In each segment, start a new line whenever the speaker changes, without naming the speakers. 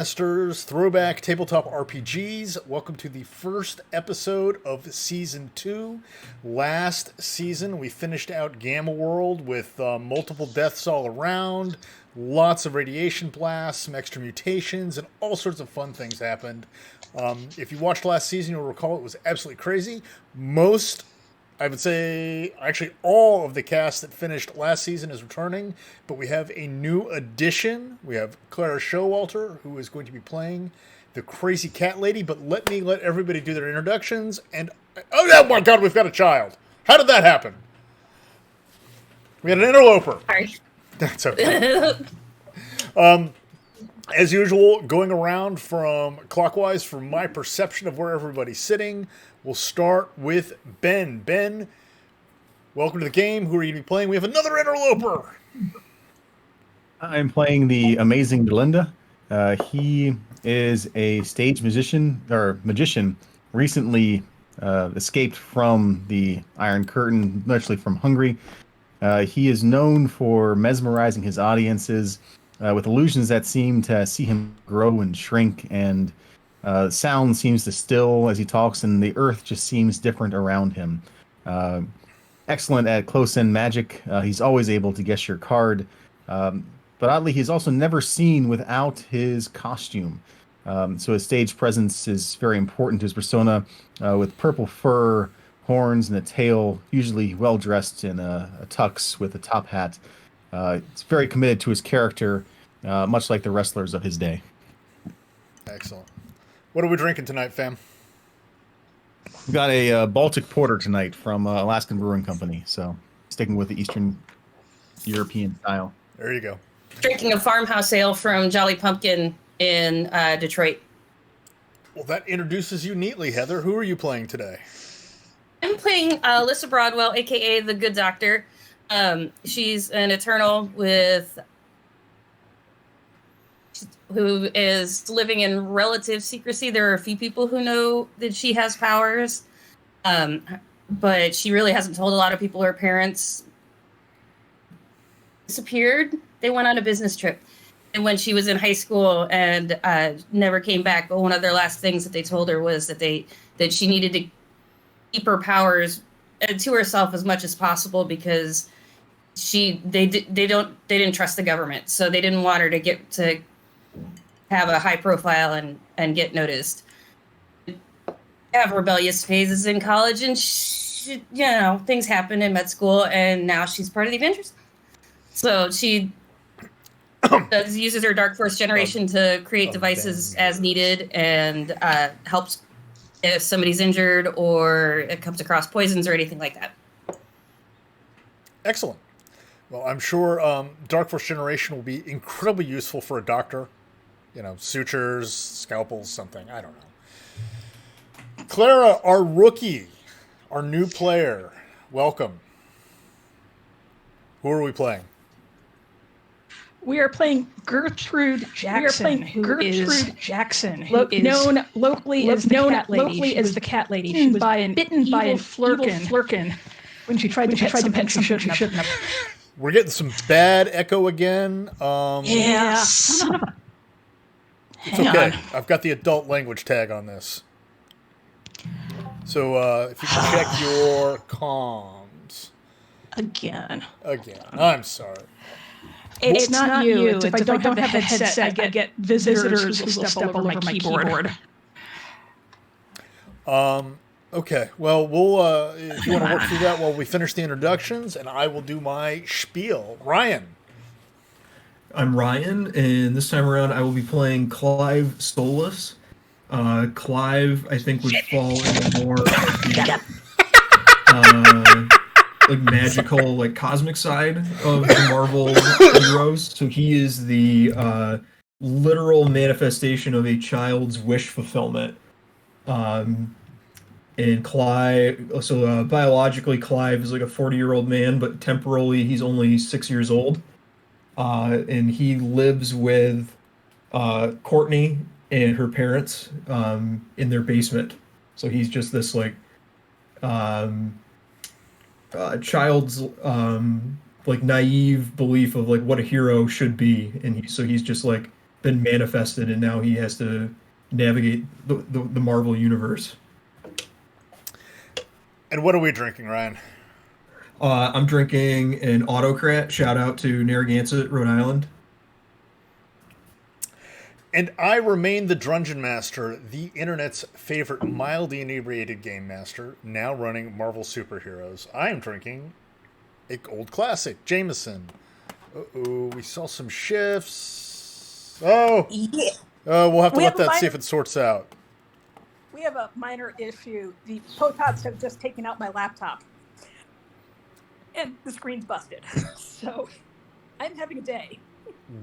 Masters Throwback Tabletop RPGs. Welcome to the first episode of Season 2. Last season, we finished out Gamma World with multiple deaths all around, lots of radiation blasts, some extra mutations, and all sorts of fun things happened. If you watched last season, you'll recall it was absolutely crazy. I would say, actually, all of the cast that finished last season is returning, but we have a new addition. We have Clara Showalter, who is going to be playing the Crazy Cat Lady, but let everybody do their introductions. And, oh my God, we've got a child. How did that happen? We had an interloper.
Sorry.
That's okay. As usual, going around from clockwise from my perception of where everybody's sitting, we'll start with Ben. Ben, welcome to the game. Who are you going to be playing? We have another interloper.
I'm playing the amazing Belinda. He is a stage magician, recently escaped from the Iron Curtain, actually from Hungary. He is known for mesmerizing his audiences with illusions that seem to see him grow and shrink, and sound seems to still as he talks, and the earth just seems different around him. Excellent at close-in magic. He's always able to guess your card. But oddly, he's also never seen without his costume. So his stage presence is very important to his persona, with purple fur, horns, and a tail, usually well-dressed in a tux with a top hat. He's very committed to his character, much like the wrestlers of his day.
Excellent. What are we drinking tonight, fam?
We got a Baltic Porter tonight from Alaskan Brewing Company, so sticking with the Eastern European style.
There you go.
Drinking a farmhouse ale from Jolly Pumpkin in Detroit.
Well, that introduces you neatly, Heather. Who are you playing today?
I'm playing Alyssa Broadwell, a.k.a. the Good Doctor. She's an Eternal who is living in relative secrecy. There are a few people who know that she has powers, but she really hasn't told a lot of people. Her parents disappeared. They went on a business trip. And when she was in high school and never came back, but one of their last things that they told her was that she needed to keep her powers to herself as much as possible because they didn't trust the government, so they didn't want her to have a high profile and get noticed. Have rebellious phases in college, and things happen in med school, and now she's part of the Avengers. So she uses her Dark Force generation to create devices as needed, and helps if somebody's injured or it comes across poisons or anything like that.
Excellent. Well, I'm sure Dark Force generation will be incredibly useful for a doctor. Sutures, scalpels, something. I don't know. Clara, our rookie, our new player, welcome. Who are we playing?
We are playing Gertrude Jackson, who is known locally as the Cat Lady. She was bitten by a flurkin when she tried to pet something she shouldn't have.
We're getting some bad echo again.
Yeah.
It's okay. I've got the adult language tag on this. So if you can check your comms.
Again.
I'm sorry.
It's not you. It's if I don't have the headset, I get visitors who will step all over my keyboard.
Okay. Well, we'll if you want to work through that while we finish the introductions, and I will do my spiel. Ryan.
I'm Ryan, and this time around I will be playing Clive Solus. Clive, I think, would fall into more like magical, like cosmic side of the Marvel heroes. So he is the literal manifestation of a child's wish fulfillment. And Clive, so biologically, Clive is like a 40-year-old man, but temporally he's only 6 years old. And he lives with Courtney and her parents in their basement. So he's just this like child's like naive belief of like what a hero should be, and he's just like been manifested, and now he has to navigate the Marvel universe.
And what are we drinking, Ryan?
I'm drinking an Autocrat. Shout out to Narragansett, Rhode Island.
And I remain the Drungeon Master, the internet's favorite mildly inebriated game master, now running Marvel superheroes. I am drinking a old classic, Jameson. Uh-oh, we saw some shifts. Oh!
Yeah.
We'll have to let that see if it sorts out.
We have a minor issue. The Potots have just taken out my laptop. And the screen's busted. So, I'm having a day.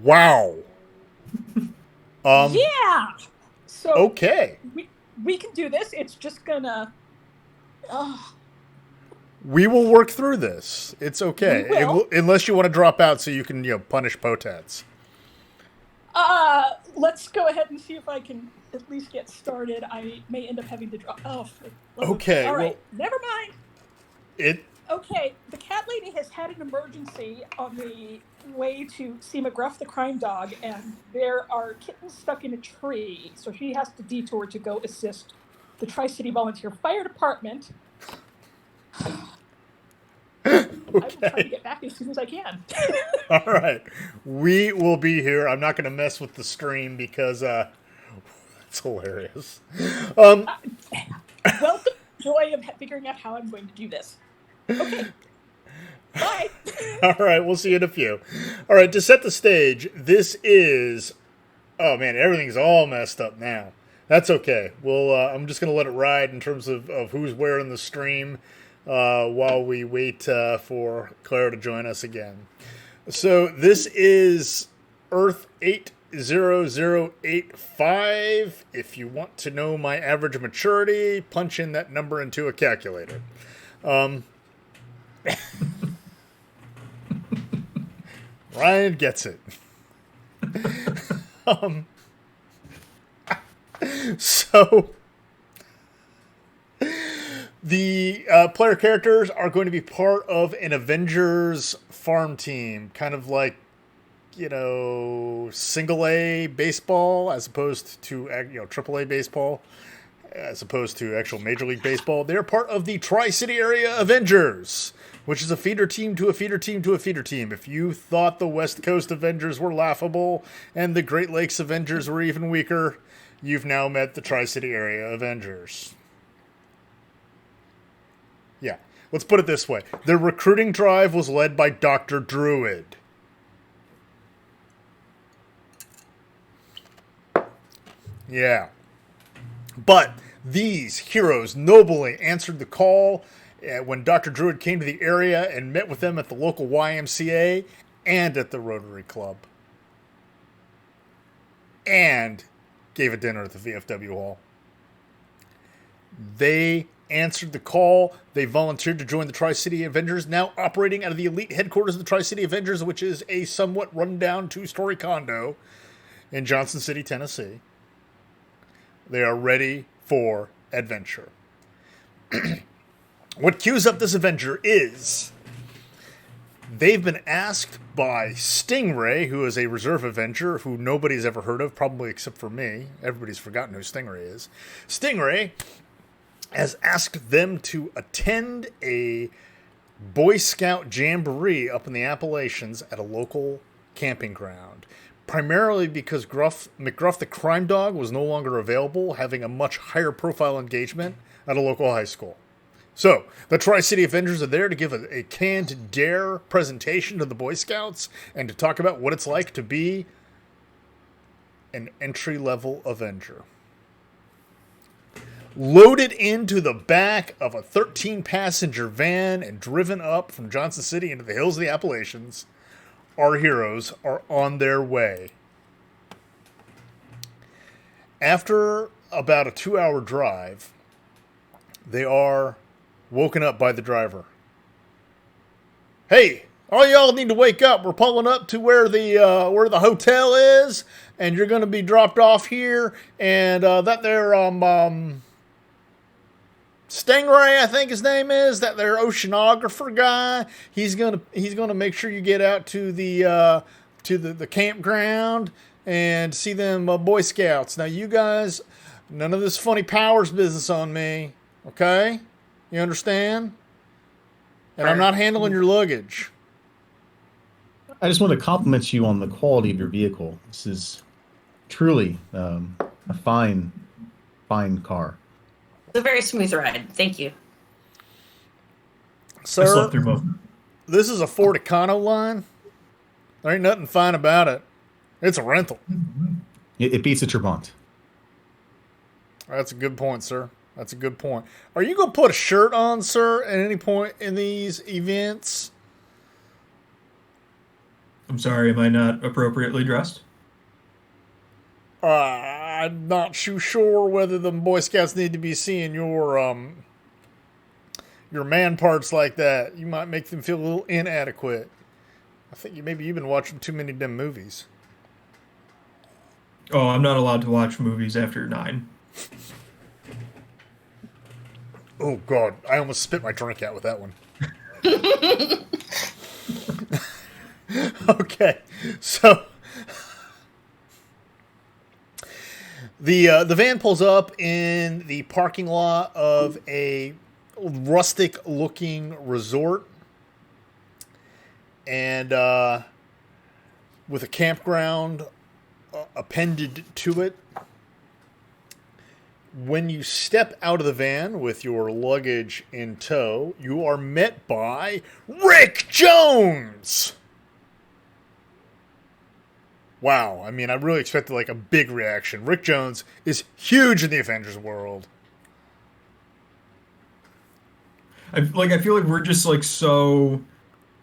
Wow.
Yeah! So,
okay.
We can do this. It's just gonna...
We will work through this. It's okay.
We will.
Unless you want to drop out so you can, punish Potats.
Let's go ahead and see if I can at least get started. I may end up having to drop... Oh,
okay.
All right. Never mind.
Okay,
the cat lady has had an emergency on the way to see McGruff the crime dog, and there are kittens stuck in a tree, so she has to detour to go assist the Tri-City Volunteer Fire Department.
Okay.
I will try to get back as soon as I can.
All right. We will be here. I'm not going to mess with the stream because it's hilarious.
Welcome to the joy of figuring out how I'm going to do this. Okay. Bye.
All right, we'll see you in a few. All right, to set the stage, this is... Oh, man, everything's all messed up now. That's okay. I'm just going to let it ride in terms of who's where in the stream while we wait for Claire to join us again. So this is Earth 80085. If you want to know my average maturity, punch in that number into a calculator. Ryan gets it. So the player characters are going to be part of an Avengers farm team, kind of like, single A baseball as opposed to, triple A baseball, as opposed to actual Major League Baseball. They're part of the Tri-City Area Avengers, which is a feeder team to a feeder team to a feeder team. If you thought the West Coast Avengers were laughable and the Great Lakes Avengers were even weaker, you've now met the Tri-City Area Avengers. Yeah, let's put it this way. The recruiting drive was led by Dr. Druid. Yeah. But these heroes nobly answered the call when Dr. Druid came to the area and met with them at the local YMCA and at the Rotary Club. And gave a dinner at the VFW Hall. They answered the call. They volunteered to join the Tri-City Avengers, now operating out of the elite headquarters of the Tri-City Avengers, which is a somewhat run-down 2-story condo in Johnson City, Tennessee. They are ready for adventure. What cues up this adventure is they've been asked by Stingray, who is a reserve Avenger who nobody's ever heard of, probably except for me. Everybody's forgotten who Stingray is. Stingray has asked them to attend a Boy Scout jamboree up in the Appalachians at a local camping ground. Primarily because McGruff the crime dog was no longer available, having a much higher profile engagement at a local high school. So, the Tri-City Avengers are there to give a canned dare presentation to the Boy Scouts and to talk about what it's like to be an entry-level Avenger. Loaded into the back of a 13-passenger van and driven up from Johnson City into the hills of the Appalachians, our heroes are on their way. After about a 2-hour drive, they are woken up by the driver. Hey, all y'all need to wake up. We're pulling up to where the hotel is, and you're going to be dropped off here. And that there Stingray, I think his name is, that their oceanographer guy. He's gonna make sure you get out to the campground, and see them Boy Scouts. Now, you guys, none of this funny powers business on me, okay? You understand? And I'm not handling your luggage.
I just want to compliment you on the quality of your vehicle. This is truly a fine car.
It's a very smooth ride. Thank you.
I
Sir,
slept through both.
this is a Ford Econoline. There ain't nothing fine about it. It's a rental.
It beats a Trabant.
That's a good point, sir. That's a good point. Are you going to put a shirt on, sir, at any point in these events?
I'm sorry, am I not appropriately dressed?
I'm not too sure whether the Boy Scouts need to be seeing your man parts like that. You might make them feel a little inadequate. I think maybe you've been watching too many damn movies.
Oh, I'm not allowed to watch movies after 9.
Oh, God. I almost spit my drink out with that one. Okay. So the van pulls up in the parking lot of a rustic-looking resort. And with a campground appended to it. When you step out of the van with your luggage in tow, you are met by Rick Jones! Wow, I mean, I really expected like a big reaction. Rick Jones is huge in the Avengers world.
I feel like we're just like so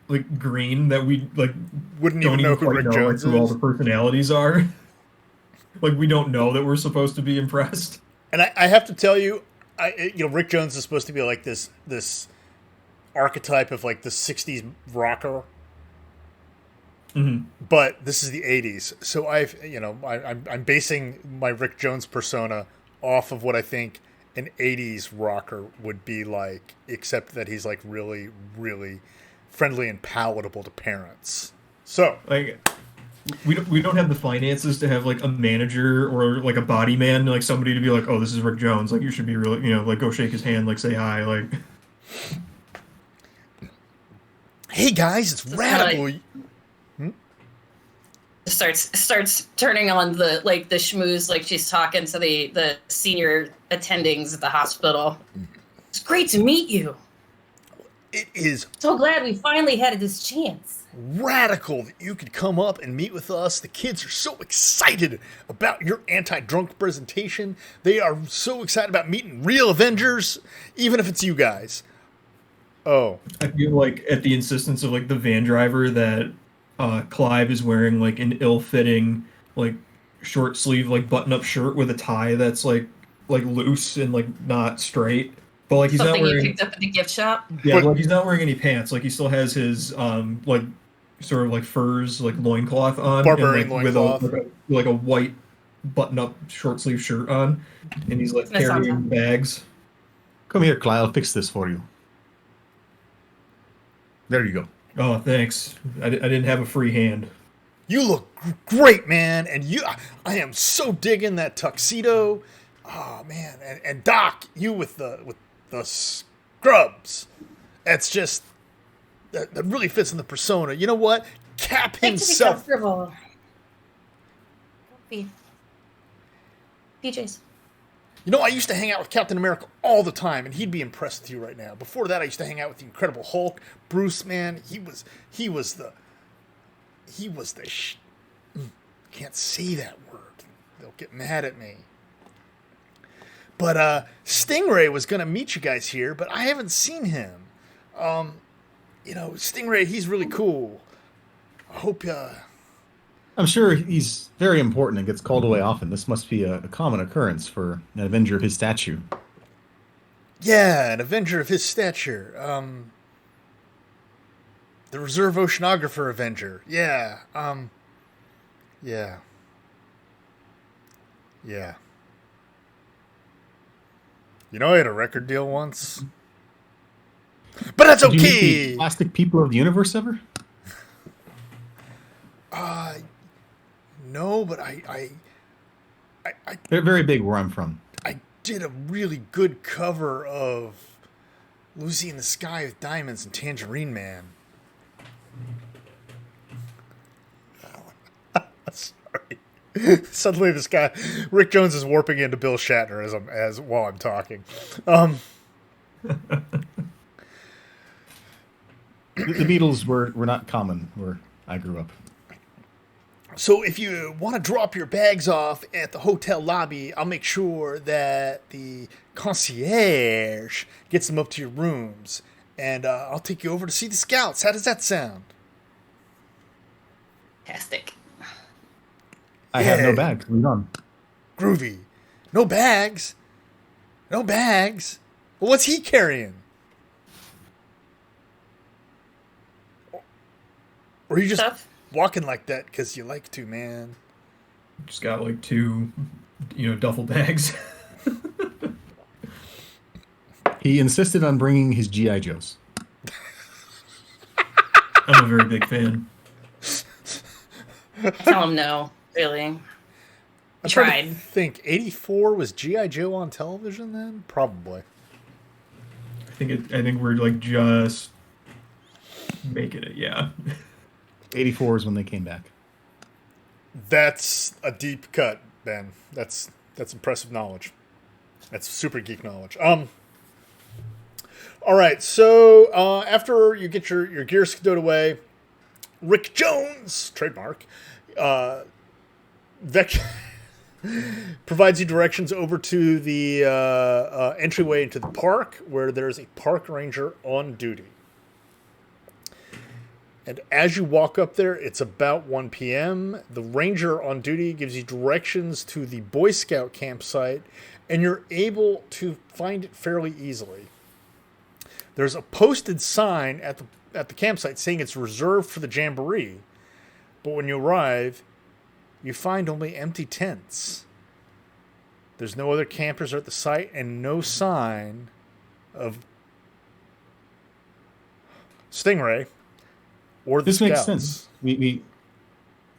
like green that we like
Wouldn't
don't
even know who
quite
Rick
know
Jones
like, who all
is.
the personalities are. Like we don't know that we're supposed to be impressed.
And I have to tell you, Rick Jones is supposed to be like this archetype of like the '60s rocker, but this is the '80s. So I'm basing my Rick Jones persona off of what I think an '80s rocker would be like, except that he's like really, really friendly and palatable to parents. So
Like we don't have the finances to have like a manager or like a body man, like somebody to be like, oh, this is Rick Jones. Like you should be really, like go shake his hand, like say hi, like.
hey guys, it's Radical.
Starts turning on the schmooze, like she's talking to the senior attendings at the hospital. It's great to meet you.
It is
So glad we finally had this chance.
radical that you could come up and meet with us. The kids are so excited about your anti-drunk presentation. They are so excited about meeting real Avengers, even if it's you guys. Oh.
I feel like at the insistence of like the van driver that Clive is wearing like an ill-fitting like short sleeve like button-up shirt with a tie that's like loose and like not straight. But like he's
Something
not wearing
you picked up at the gift shop.
Yeah, like he's not wearing any pants. Like he still has his like sort of like furs like loincloth on.
Barbarian
and, like,
loincloth.
With a white button-up short sleeve shirt on. And he's like
That's
carrying
awesome.
bags.
Come here, Clyde. I'll fix this for you. There you go.
Oh, thanks. I didn't have a free hand.
You look great, man, and I am so digging that tuxedo. Oh man, and Doc, you with the scrubs. That's just that really fits in the persona. You know what? Cap
Like to be
himself.
comfortable. PJs.
You know, I used to hang out with Captain America all the time, and he'd be impressed with you right now. Before that, I used to hang out with the Incredible Hulk. Bruce, man, he was the can't say that word. They'll get mad at me. But Stingray was going to meet you guys here, but I haven't seen him. Stingray, he's really cool. I hope
I'm sure he's very important and gets called away often. This must be a common occurrence for an Avenger of his stature.
yeah, an Avenger of his stature. The Reserve Oceanographer Avenger. Yeah. Yeah. Yeah. You know, I had a record deal once. But that's
Did you meet
okay.
the plastic people of the universe ever?
No, but I
They're very big where I'm from.
I did a really good cover of Lucy in the Sky with Diamonds and Tangerine Man. Sorry. Suddenly, this guy, Rick Jones, is warping into Bill Shatner as while I'm talking.
The Beatles were not common where I grew up.
So if you want to drop your bags off at the hotel lobby, I'll make sure that the concierge gets them up to your rooms, and I'll take you over to see the scouts. How does that sound?
Fantastic.
I have no bag. Lead on.
Groovy. No bags. No bags. Well, what's he carrying? Or are you just
Stuff.
walking like that because you like to, man?
Just got like 2, duffel bags.
He insisted on bringing his G.I. Joes.
I'm a very big fan.
Tell him no, really.
I'm trying to
Tried.
think. 84 was G.I. Joe on television then? Probably.
I think we're like just making it. Yeah.
84 is when they came back.
That's a deep cut, Ben. That's impressive knowledge. That's super geek knowledge. All right, so after you get your gear stowed away, Rick Jones, trademark, Vec provides you directions over to the entryway into the park, where there's a park ranger on duty. And as you walk up there, it's about 1 p.m. The ranger on duty gives you directions to the Boy Scout campsite, and you're able to find it fairly easily. There's a posted sign at the campsite saying it's reserved for the jamboree, but when you arrive, you find only empty tents. There's no other campers at the site, and no sign of Stingray or the
This makes
Scouts.
sense. We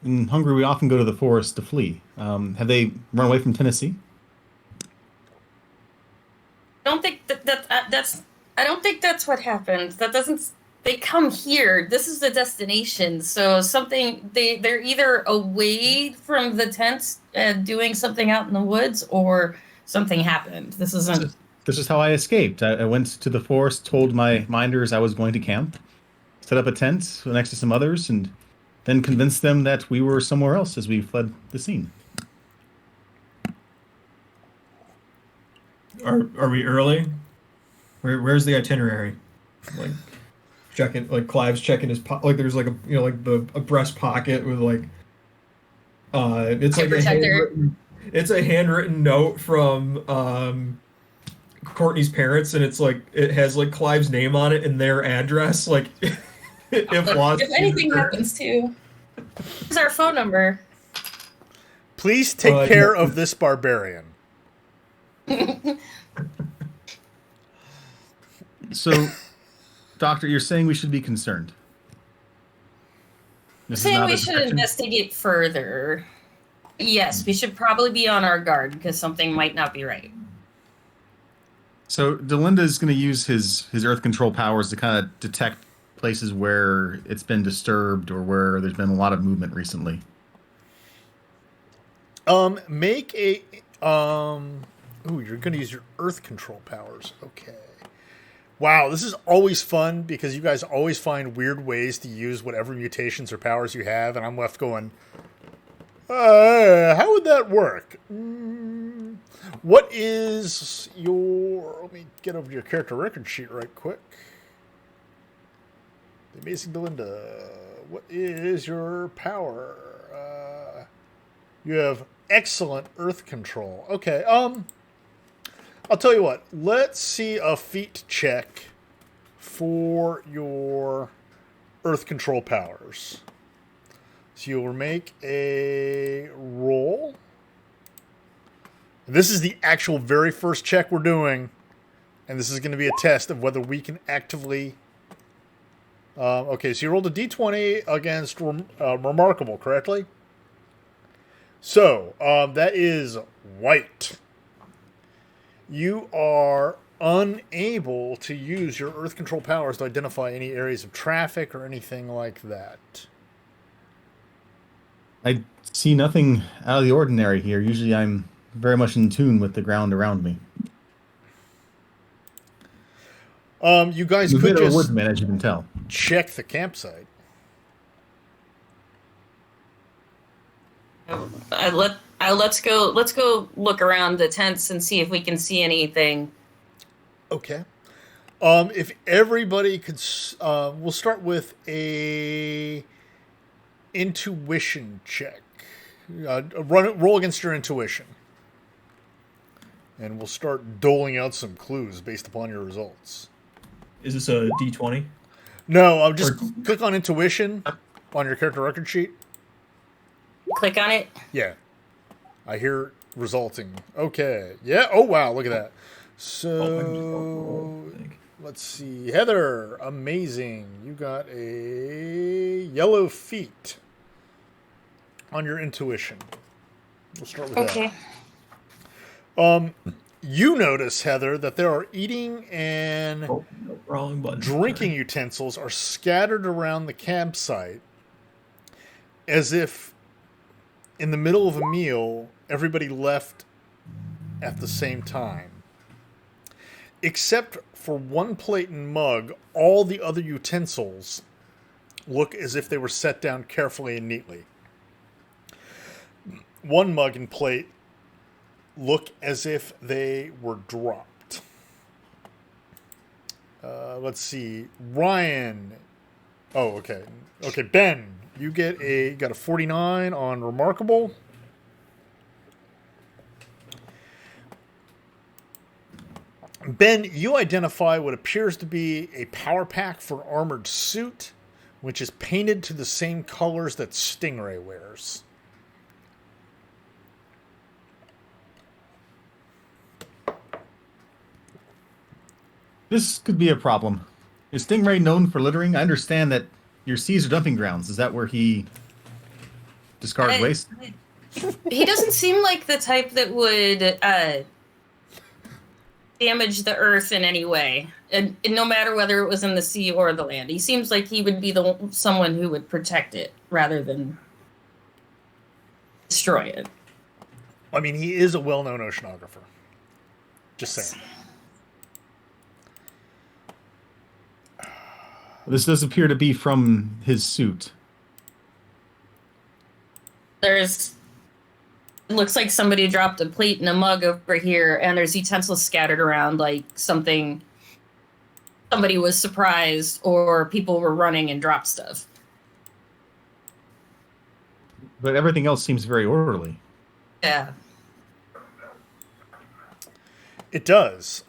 in Hungary we often go to the forest to flee. Have they run away from Tennessee?
I don't think that's. I don't think that's what happened. That doesn't. They come here. This is the destination. So something they're either away from the tents doing something out in the woods, or something happened. This isn't.
This is how I escaped. I went to the forest, told my minders I was going to camp, set up a tent next to some others, and then convinced them that we were somewhere else as we fled the scene.
Are we early? Where's the itinerary? Like checking, like Clive's checking his like there's like a breast pocket with like it's like a handwritten note from Courtney's parents, and it's like it has like Clive's name on it and their address. Like
if anything happens to, here's our phone number.
Please take care of this barbarian.
So, Doctor, you're saying we should be concerned.
I'm saying we should investigate further. Yes, we should probably be on our guard because something might not be right.
So, Delinda is going to use his earth control powers to kind of detect places where it's been disturbed or where there's been a lot of movement recently.
Make a ooh, you're going to use your earth control powers. Okay. Wow, this is always fun because you guys always find weird ways to use whatever mutations or powers you have, and I'm left going, how would that work? What is your... Let me get over to your character record sheet right quick. The Amazing Belinda. What is your power? You have excellent earth control. Okay, I'll tell you what. Let's see a feat check for your earth control powers. So you'll make a roll. This is the actual very first check we're doing, and this is going to be a test of whether we can actively... okay, so you rolled a d20 against Remarkable, correctly? So, that is white. You are unable to use your earth control powers to identify any areas of traffic or anything like that.
I see nothing out of the ordinary here. Usually I'm very much in tune with the ground around me.
You guys
I'm a
could
bit of a
just
woodsman, as you can tell.
check the campsite.
Let's go look around the tents and see if we can see anything.
Okay. If everybody could, we'll start with a intuition check. Roll against your intuition, and we'll start doling out some clues based upon your results.
Is this a D20?
No, I'll just click on intuition on your character record sheet.
Click on it.
Yeah, I hear resulting. Okay. Yeah. Oh wow, look at that. So let's see, Heather. Amazing. You got a yellow feet on your intuition. We'll start with that. You notice, Heather, that there are eating and
wrong button.
drinking utensils are scattered around the campsite as if in the middle of a meal, everybody left at the same time. Except for one plate and mug, all the other utensils look as if they were set down carefully and neatly. One mug and plate look as if they were dropped. Let's see. Ryan. Oh, okay. Okay, Ben, you got a 49 on Remarkable. Ben, you identify what appears to be a power pack for armored suit, which is painted to the same colors that Stingray wears.
This could be a problem. Is Stingray known for littering? I understand that your seas are dumping grounds. Is that where he discards waste?
He doesn't seem like the type that would damage the earth in any way, and no matter whether it was in the sea or the land. He seems like he would be someone who would protect it rather than destroy it.
I mean, he is a well-known oceanographer. Just saying.
This does appear to be from his suit.
It looks like somebody dropped a plate and a mug over here, and there's utensils scattered around like somebody was surprised or people were running and dropped stuff.
But everything else seems very orderly.
Yeah.
It does.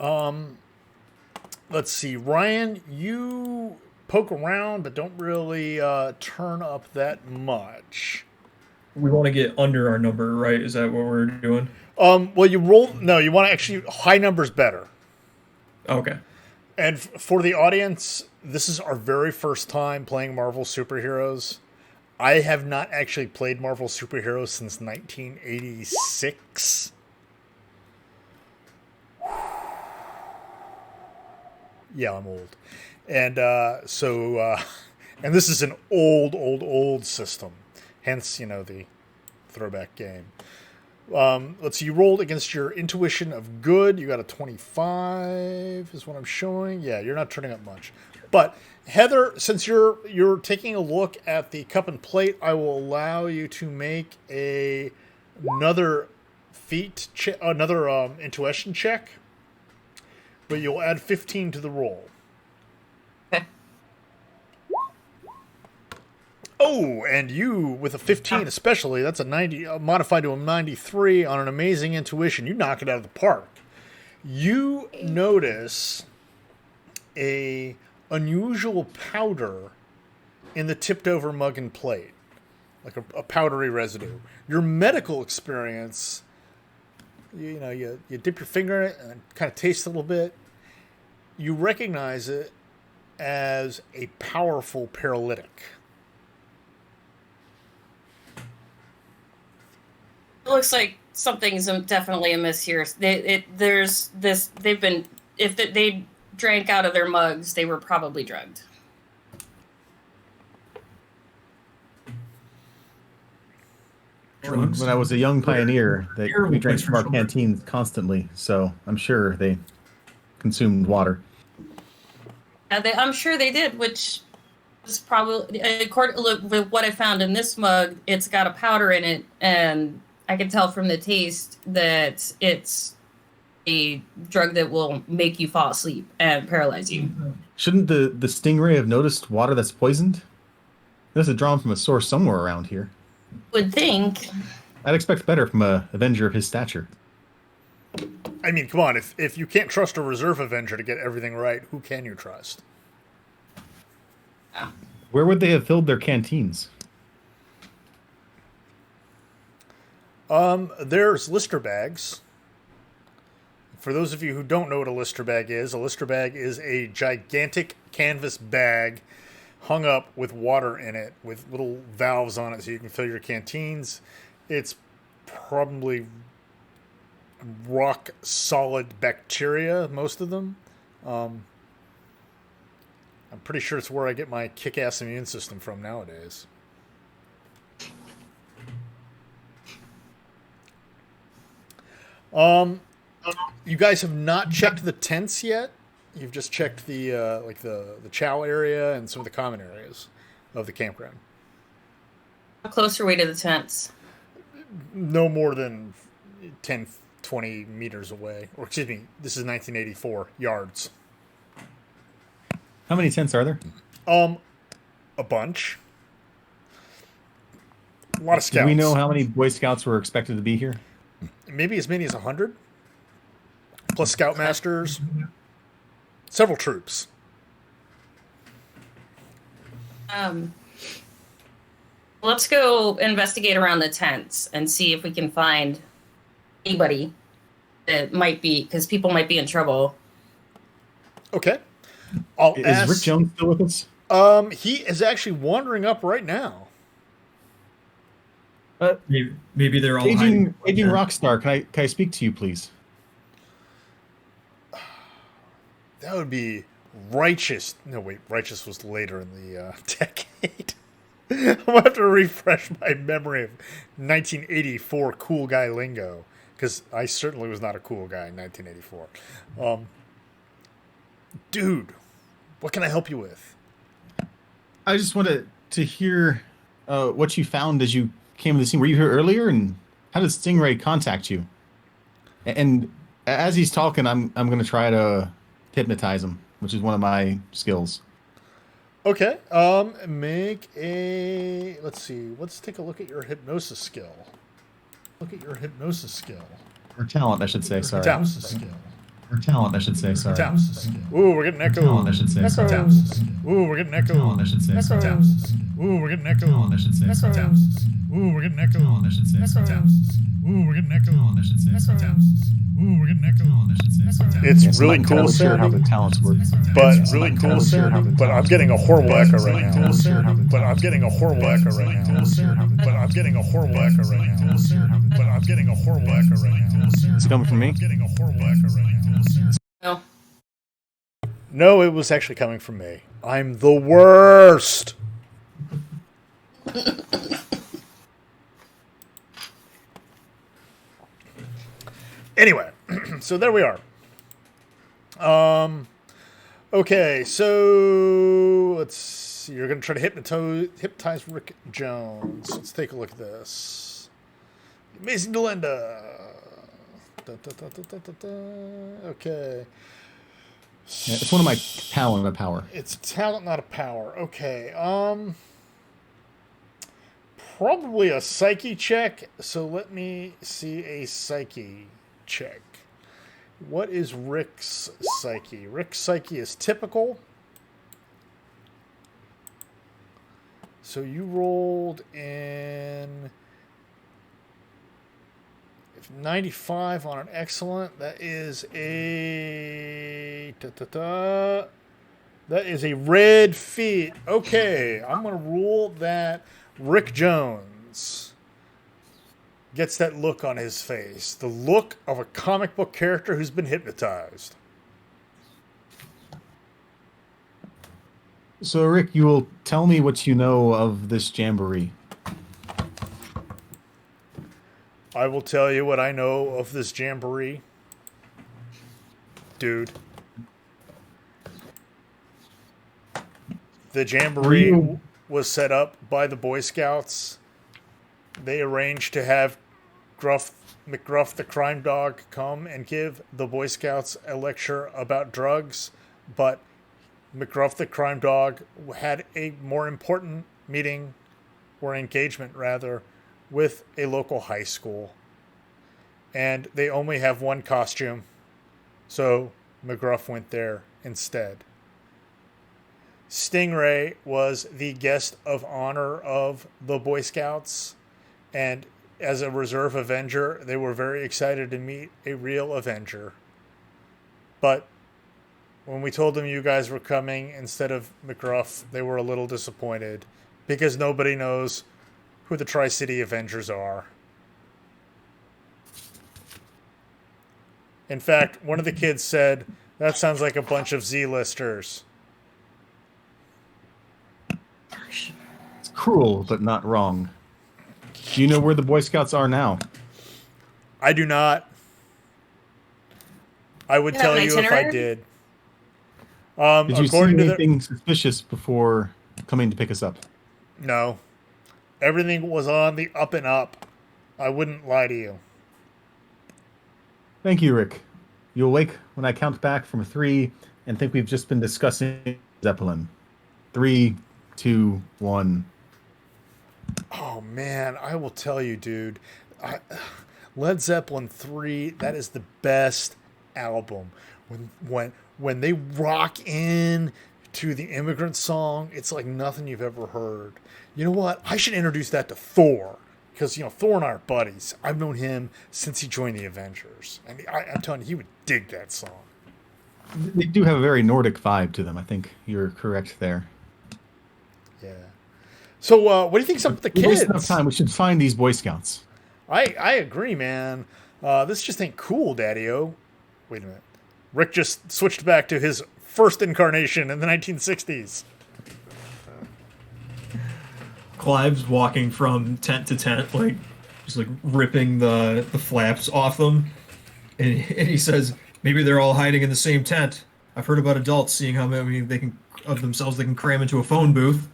Let's see. Ryan, you poke around, but don't really turn up that much.
We want to get under our number, right? Is that what we're doing?
Well, you roll. No, you want to actually high numbers better.
Okay.
And for the audience, this is our very first time playing Marvel superheroes. I have not actually played Marvel superheroes since 1986. Yeah, I'm old. And and this is an old system. Hence, the throwback game. Let's see, you rolled against your intuition of good. You got a 25 is what I'm showing. Yeah, you're not turning up much. But Heather, since you're taking a look at the cup and plate, I will allow you to make another intuition check. But you'll add 15 to the roll.
Okay.
Oh, and you, with a 15 especially, that's a 90, modified to a 93 on an amazing intuition. You knock it out of the park. You notice a unusual powder in the tipped over mug and plate, like a powdery residue. Your medical experience, you dip your finger in it and kind of taste it a little bit. You recognize it as a powerful paralytic.
It looks like something's definitely amiss here. If they drank out of their mugs, they were probably drugged.
Drugs?
When I was a young pioneer, we
Terrible
drank
place
from
for
our
children.
canteens constantly, so I'm sure they consumed water.
I'm sure they did, which is probably, according with what I found in this mug, it's got a powder in it, and I can tell from the taste that it's a drug that will make you fall asleep and paralyze you.
Shouldn't the stingray have noticed water that's poisoned? This is drawn from a source somewhere around here.
Would think.
I'd expect better from a Avenger of his stature.
I mean, come on. If you can't trust a reserve Avenger to get everything right, who can you trust?
Where would they have filled their canteens?
There's Lister bags. For those of you who don't know what a Lister bag is a gigantic canvas bag hung up with water in it with little valves on it so you can fill your canteens. It's probably rock solid bacteria, most of them. I'm pretty sure it's where I get my kick-ass immune system from nowadays. You guys have not checked the tents yet. You've just checked the the chow area and some of the common areas of the campground.
How close are we to the tents?
No more than 10, 20 meters away. Or excuse me, this is 1984 yards.
How many tents are there?
A bunch. A lot of scouts.
Do we know how many Boy Scouts were expected to be here?
Maybe as many as 100. Plus scoutmasters. Several troops.
Let's go investigate around the tents and see if we can find anybody that might be, because people might be in trouble.
Okay.
Is Rick Jones still with us?
He is actually wandering up right now.
Maybe they're all
Aging
hiding.
Rockstar, can I speak to you, please?
That would be Righteous. No, wait, Righteous was later in the decade. I'll have to refresh my memory of 1984 cool guy lingo, because I certainly was not a cool guy in 1984. Dude, what can I help you with?
I just wanted to hear what you found as you came to the scene. Were you here earlier, and how did Stingray contact you? And as he's talking, I'm going to try to hypnotize him, which is one of my skills.
Okay. Make a... Let's see. Let's take a look at your hypnosis skill.
Or talent, I should say. Sorry.
Talent skill.
Or talent, I should say. Sorry.
Talent skill. Ooh, we're getting echo.
Talent, I should say. Sorry.
Talent skill. Ooh, we're getting echo.
Talent, I should say. Sorry.
Talent skill. Ooh, we're getting echo.
Talent, I should say. Sorry.
Talent skill. Ooh, we're getting echo.
Talent, I should say. Sorry.
Talent skill. Ooh, we're getting echo.
Talent, I should say. Sorry.
Talent skill. Ooh, we're getting echo.
Talent, I should say. Sorry.
It's really cool
sure how the
sounding,
talents work.
but really cool sounding. But I'm getting a horrible echo right now. But I'm getting a horrible echo right now. But I'm getting a horrible echo right now. But I'm getting a horrible echo right now.
Is it coming from me?
I'm getting a horrible echo right now.
No.
No, it was actually coming from me. I'm the worst. Anyway, so there we are. Okay, so let's see. You're going to try to hypnotize Rick Jones. Let's take a look at this. Amazing Delinda. Okay.
Yeah, it's one of my talent, a power.
It's a talent, not a power. Okay. Probably a psyche check. So let me see a psyche check. What is Rick's psyche? Rick's psyche is typical. So you rolled in 95 on an excellent. That is a that is a red feat. Okay, I'm gonna rule that Rick Jones gets that look on his face. The look of a comic book character who's been hypnotized.
So, Rick, you will tell me what you know of this jamboree.
I will tell you what I know of this jamboree. Dude. The jamboree was set up by the Boy Scouts. They arranged to have McGruff the crime dog come and give the Boy Scouts a lecture about drugs, but McGruff the crime dog had a more important meeting, or engagement rather, with a local high school. And they only have one costume, so McGruff went there instead. Stingray was the guest of honor of the Boy Scouts, and as a reserve Avenger, they were very excited to meet a real Avenger. But when we told them you guys were coming instead of McGruff, they were a little disappointed, because nobody knows who the Tri-City Avengers are. In fact, one of the kids said, "That sounds like a bunch of Z-listers."
It's cruel, but not wrong. Do you know where the Boy Scouts are now?
I do not. I would tell you if I did.
Did you see anything suspicious before coming to pick us up?
No. Everything was on the up and up. I wouldn't lie to you.
Thank you, Rick. You'll wake when I count back from 3 and think we've just been discussing Zeppelin. 3, 2, 1.
Oh, man. I will tell you, dude. Led Zeppelin 3, that is the best album. When they rock in to the Immigrant Song, it's like nothing you've ever heard. You know what? I should introduce that to Thor. Because, Thor and I are buddies. I've known him since he joined the Avengers. And I'm telling you, he would dig that song.
They do have a very Nordic vibe to them. I think you're correct there.
Yeah. So, what do you think's up with the kids?
We're wasting enough time. We should find these Boy Scouts.
I agree, man. This just ain't cool, Daddy-O. Wait a minute. Rick just switched back to his first incarnation in the 1960s.
Clive's walking from tent to tent, just ripping the flaps off them, and he says, "Maybe they're all hiding in the same tent. I've heard about adults seeing how many they can cram into a phone booth."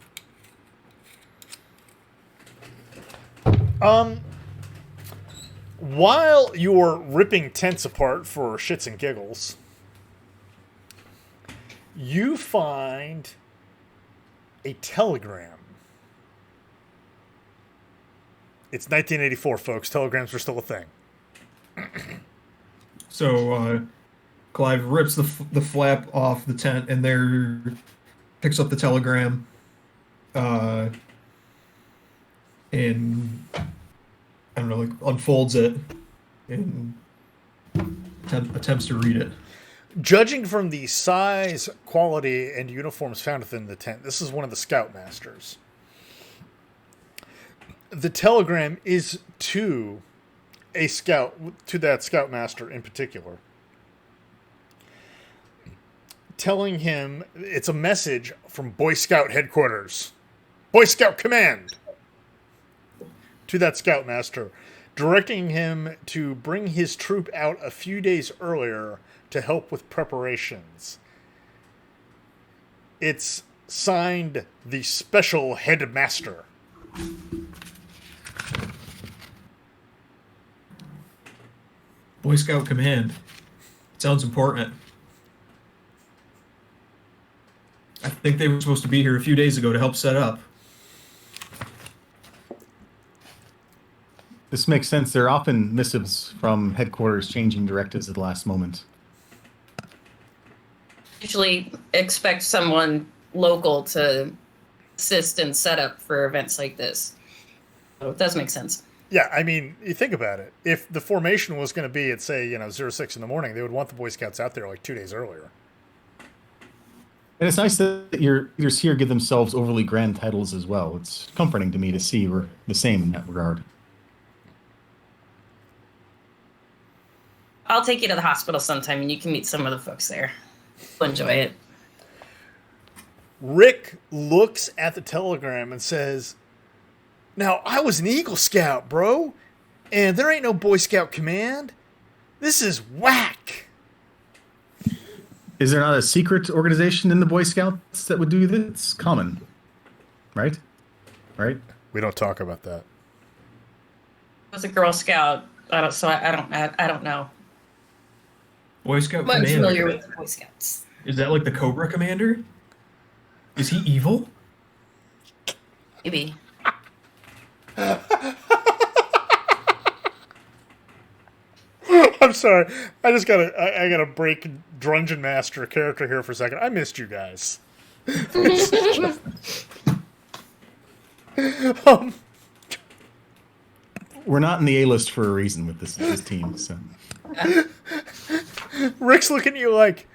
While you're ripping tents apart for shits and giggles, you find a telegram. It's 1984, folks. Telegrams were still a thing.
So Clive rips the flap off the tent and there picks up the telegram, and I don't know, unfolds it and attempts to read it.
Judging from the size, quality, and uniforms found within the tent, this is one of the scoutmasters. The telegram is to a scout, to that scoutmaster in particular, telling him it's a message from Boy Scout headquarters, Boy Scout command, to that scoutmaster, directing him to bring his troop out a few days earlier to help with preparations. It's signed the Special Headmaster.
Boy Scout command. Sounds important. I think they were supposed to be here a few days ago to help set up.
This makes sense. There are often missives from headquarters changing directives at the last moment.
Usually expect someone local to assist and set up for events like this. So it does make sense.
Yeah, I mean, you think about it. If the formation was going to be at, say, 06 in the morning, they would want the Boy Scouts out there 2 days earlier.
And it's nice that your leaders here give themselves overly grand titles as well. It's comforting to me to see we're the same in that regard.
I'll take you to the hospital sometime, and you can meet some of the folks there. We'll enjoy it.
Rick looks at the telegram and says, "Now, I was an Eagle Scout, bro, and there ain't no Boy Scout command. This is whack."
Is there not a secret organization in the Boy Scouts that would do this? It's common, right? Right?
We don't talk about that.
I was a Girl Scout, I don't know.
Boy Scout
I'm
commander.
familiar with the Boy Scouts.
Is that like the Cobra commander? Is he evil?
Maybe.
I'm sorry. I gotta break Drungeon Master character here for a second. I missed you guys.
We're not in the A-list for a reason with this team. So
Rick's looking at you like,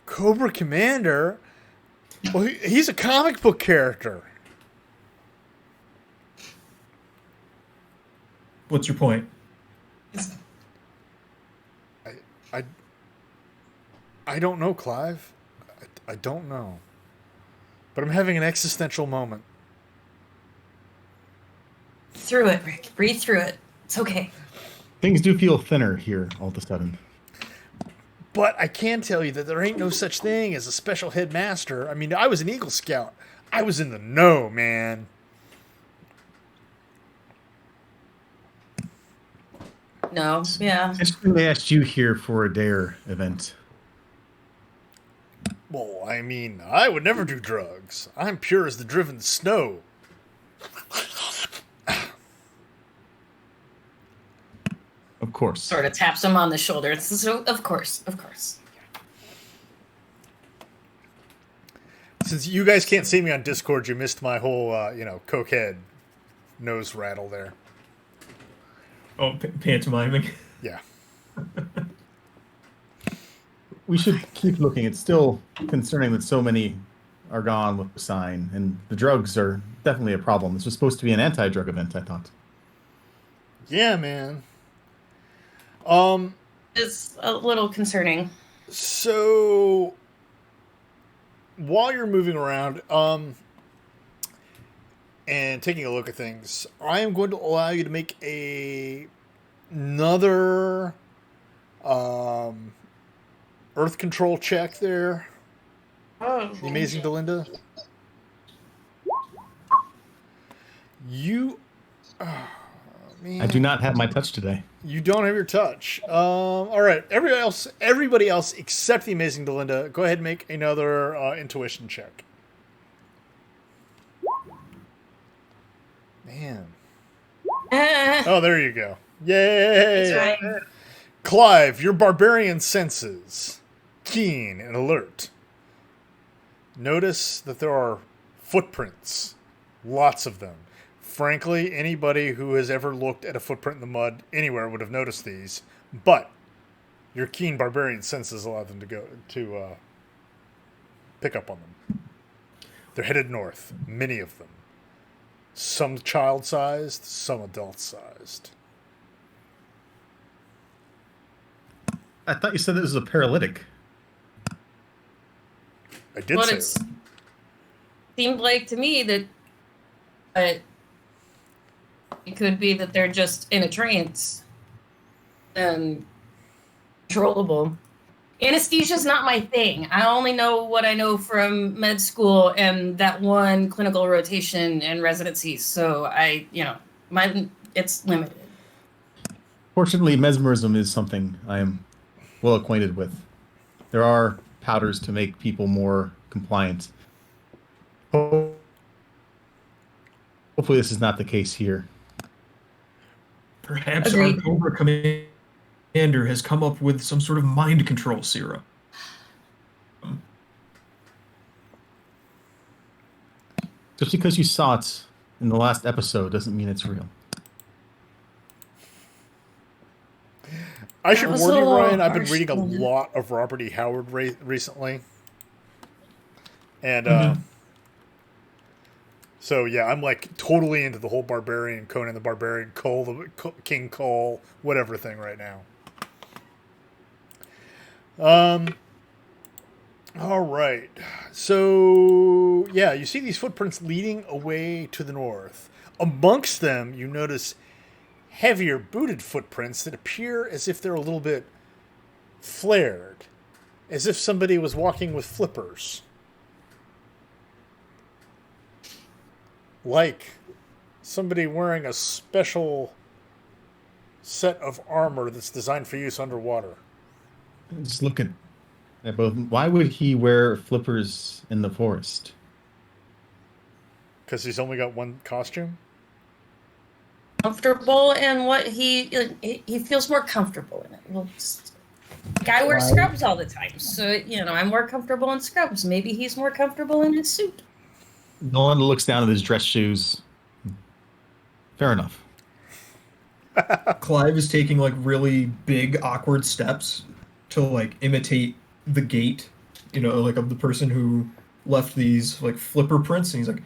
Cobra Commander? Well, he's a comic book character.
What's your point?
I don't know, Clive. I don't know. But I'm having an existential moment.
Through it, Rick. Breathe through it. It's okay.
things do feel thinner here all of a sudden.
But I can tell you that there ain't no such thing as a special headmaster. I mean, I was an Eagle Scout. I was in the know, man.
No, yeah.
Interesting they asked you here for a DARE event.
Well, I mean, I would never do drugs. I'm pure as the driven snow.
Of course.
Sort of taps him on the shoulder. So, of course.
Since you guys can't see me on Discord, you missed my whole, cokehead nose rattle there.
Oh, pantomiming.
Yeah.
We should keep looking. It's still concerning that so many are gone with the sign, and the drugs are definitely a problem. This was supposed to be an anti-drug event, I thought.
Yeah, man.
It's a little concerning.
So while you're moving around, and taking a look at things, I am going to allow you to make another earth control check there.
Oh,
The amazing Delinda. You, man,
I do not have my touch today.
You don't have your touch. All right, everybody else except the amazing Delinda, go ahead and make another intuition check. Man. Oh, there you go. Yay!
That's right.
Clive, your barbarian senses, keen and alert. Notice that there are footprints, lots of them. Frankly, anybody who has ever looked at a footprint in the mud anywhere would have noticed these, but your keen barbarian senses allow them to pick up on them. They're headed north, many of them. Some child-sized, some adult-sized.
I thought you said this was a paralytic.
I did
But
say
it
that.
seemed like to me that it could be that they're just in a trance and controllable. Anesthesia's not my thing. I only know what I know from med school and that one clinical rotation and residency. So it's limited.
Fortunately, mesmerism is something I am well acquainted with. There are powders to make people more compliant. Hopefully this is not the case here.
Perhaps
Agreed.
our Cobra commander has come up with some sort of mind control serum.
Just because you saw it in the last episode doesn't mean it's real.
I should
was
warn
a
you,
little
Ryan, I've been
harsh,
reading a
wasn't it?
lot of Robert E. Howard recently. And, so, yeah, I'm, like, totally into the whole Barbarian, Conan the Barbarian, King Cole, whatever thing right now. All right. So, yeah, you see these footprints leading away to the north. Amongst them, you notice heavier booted footprints that appear as if they're a little bit flared, as if somebody was walking with flippers. Like somebody wearing a special set of armor that's designed for use underwater.
Just looking at both. Why would he wear flippers in the forest?
Because he's only got one costume?
Comfortable in what he feels more comfortable in it. Well, guy wears scrubs all the time, so I'm more comfortable in scrubs. Maybe he's more comfortable in his suit.
Nolan looks down at his dress shoes. Fair enough.
Clive is taking like really big, awkward steps to like imitate the gait, like of the person who left these like flipper prints, and he's like,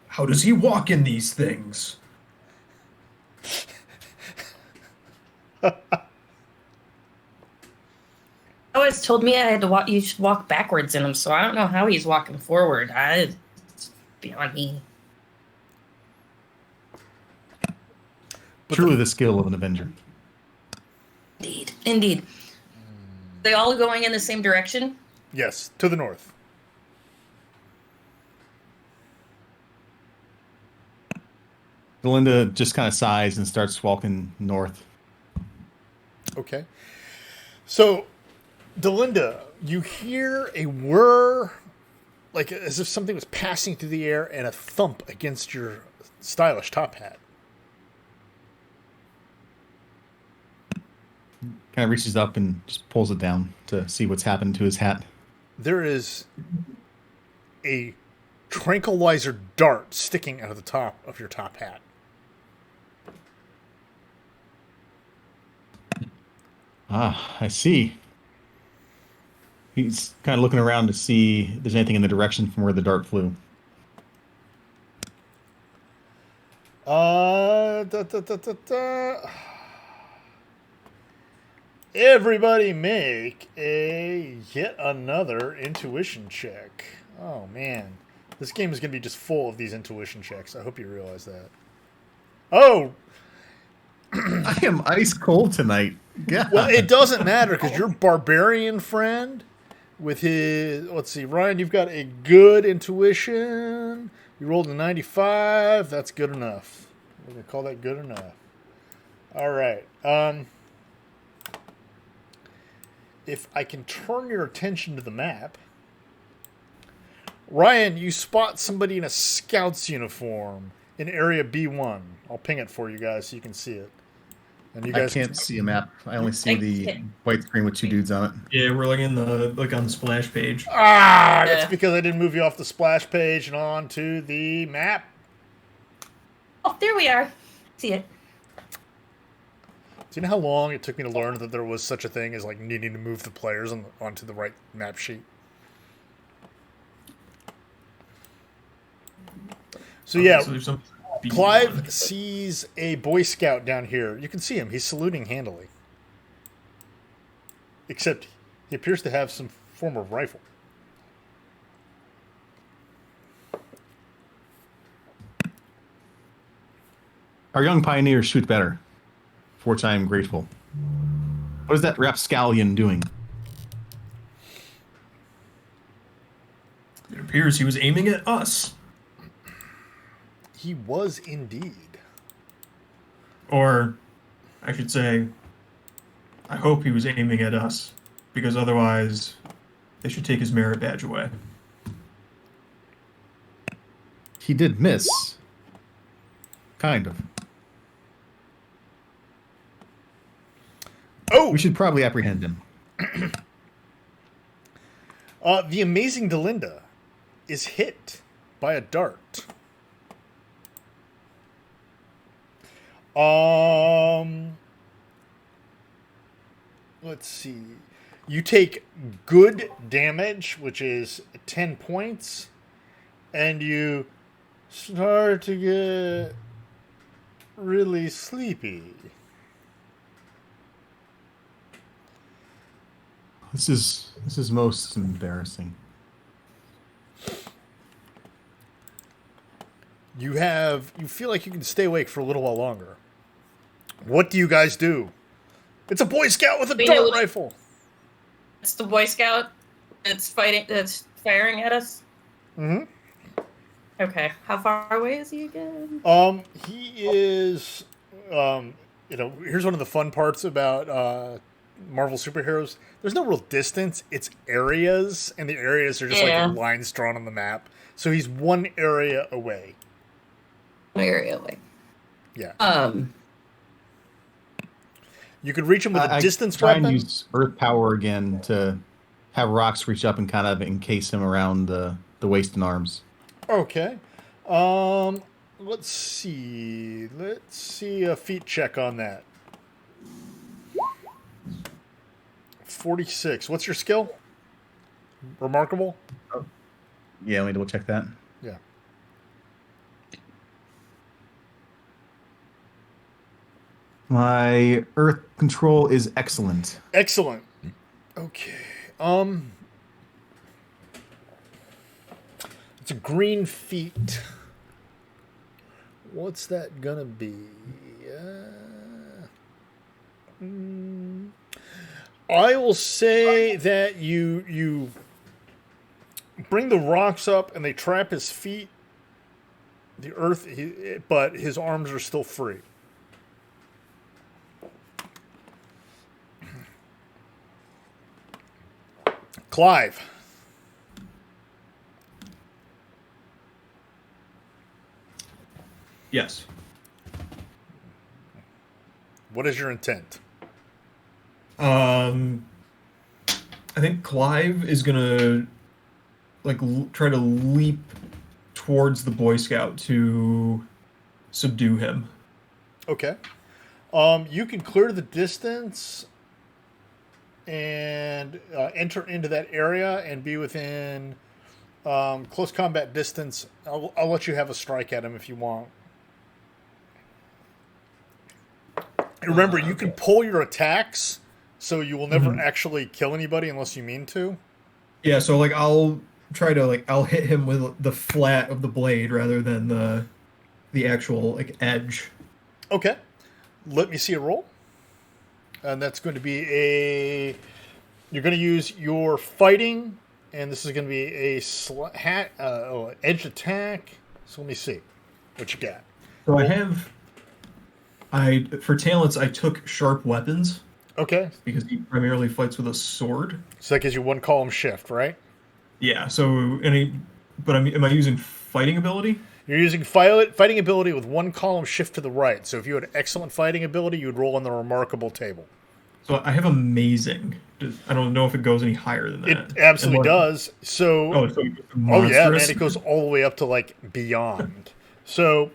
"How does he walk in these things?"
Always told me I had to walk. You should walk backwards in them, so I don't know how he's walking forward. It's beyond me.
Truly the skill of an Avenger.
Indeed. They all going in the same direction?
Yes, to the north.
Belinda just kind of sighs and starts walking north.
Okay. So, Delinda, you hear a whir, like as if something was passing through the air, and a thump against your stylish top hat.
Kind of reaches up and just pulls it down to see what's happened to his hat.
There is a tranquilizer dart sticking out of the top of your top hat.
Ah, I see. He's kind of looking around to see if there's anything in the direction from where the dart flew.
Everybody make yet another intuition check. Oh, man. This game is going to be just full of these intuition checks. I hope you realize that. Oh!
I am ice cold tonight. Yeah.
Well, it doesn't matter because your barbarian friend with his... Let's see, Ryan, you've got a good intuition. You rolled a 95. That's good enough. We're going to call that good enough. All right. If I can turn your attention to the map, Ryan, you spot somebody in a scout's uniform in area B1. I'll ping it for you guys so you can see it. And you guys
I can't see a map. I only see the white screen with two dudes on it.
Yeah, we're looking on the splash page.
That's because I didn't move you off the splash page and onto the map.
Oh, there we are. See it.
Do you know how long it took me to learn that there was such a thing as like needing to move the players onto the right map sheet? So yeah,
So there's some
Clive sees a Boy Scout down here. You can see him. He's saluting handily. Except he appears to have some form of rifle.
Our young pioneers shoot better, for which I am grateful. What is that rapscallion doing?
It appears he was aiming at us.
He was indeed.
Or, I should say, I hope he was aiming at us, because otherwise they should take his merit badge away.
He did miss. Kind of.
Oh!
We should probably apprehend him.
The amazing Delinda is hit by a dart. Let's see. You take good damage, which is 10 points, and you start to get really sleepy.
This is most embarrassing.
You feel like you can stay awake for a little while longer. What do you guys do? It's a Boy Scout with a dart rifle.
It's the Boy Scout that's firing at us.
Mm-hmm.
Okay. How far away is he again?
He is, here's one of the fun parts about Marvel superheroes. There's no real distance. It's areas, and the areas are just like lines drawn on the map. So he's one area away.
Area away.
Yeah. You could reach him with a distance
try
weapon.
And use earth power again to have rocks reach up and kind of encase him around the waist and arms.
Okay. Let's see. Let's see a feat check on that. 46. What's your skill? Remarkable?
Oh. Yeah, let me double check that.
Yeah.
My earth control is excellent.
Excellent. Okay. It's a green feat. What's that gonna be? I will say that you bring the rocks up and they trap his feet. The earth, but his arms are still free. Clive.
Yes.
What is your intent?
I think Clive is gonna try to leap towards the Boy Scout to subdue him.
Okay. You can clear the distance and enter into that area and be within close combat distance. I'll let you have a strike at him if you want. Remember, you can pull your attacks, so you will never actually kill anybody unless you mean to.
Yeah, so I'll try to I'll hit him with the flat of the blade rather than the actual edge.
Okay. Let me see a roll. And that's going to be you're going to use your fighting, and this is going to be a edge attack. So let me see what you got.
So for talents, I took sharp weapons.
Okay.
Because he primarily fights with a sword.
So that gives you one column shift, right?
Yeah. So am I using fighting ability?
You're using fighting ability with one column shift to the right. So if you had excellent fighting ability, you would roll on the remarkable table.
So I have amazing. I don't know if it goes any higher than that.
It absolutely does. So yeah, man, it goes all the way up to beyond. So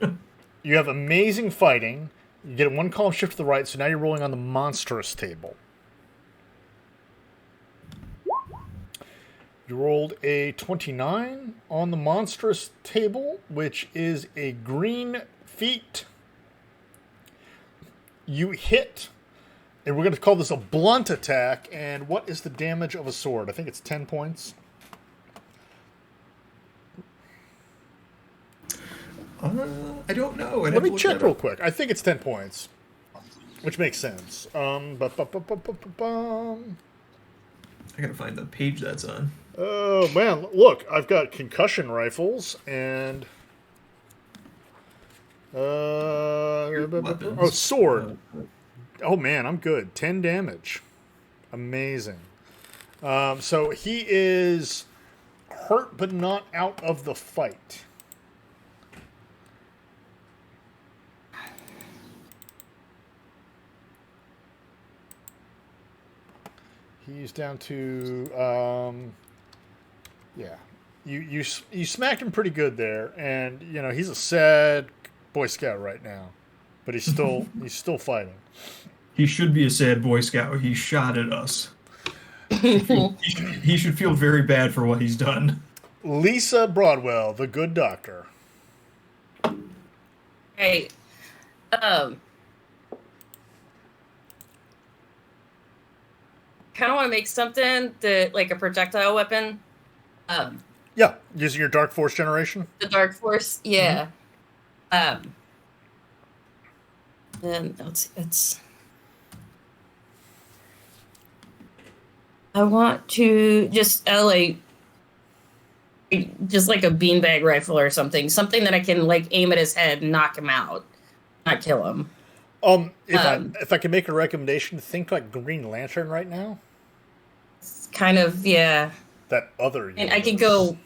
you have amazing fighting. You get one column shift to the right, so now you're rolling on the monstrous table. You rolled a 29 on the monstrous table, which is a green feat. You hit, and we're going to call this a blunt attack. And what is the damage of a sword? I think it's 10 points.
I don't know.
Let me check real quick. I think it's 10 points, which makes sense. I
gotta find the page that's on.
Oh, man. Look, I've got concussion rifles and... sword. Oh, man, I'm good. 10 damage. Amazing. So he is hurt but not out of the fight. He's down to, yeah. You smacked him pretty good there, and he's a sad Boy Scout right now, but he's still fighting.
He should be a sad Boy Scout. He shot at us. He should feel very bad for what he's done.
Lisa Broadwell, the good doctor.
Hey, kind of want to make something that, like a projectile weapon.
Yeah, using your Dark Force generation.
The Dark Force, yeah. And let's see, it's. I want to just like a beanbag rifle or something that I can like aim at his head and knock him out, not kill him.
If I can make a recommendation, think like Green Lantern right now.
It's kind of, yeah.
That other.
And I could go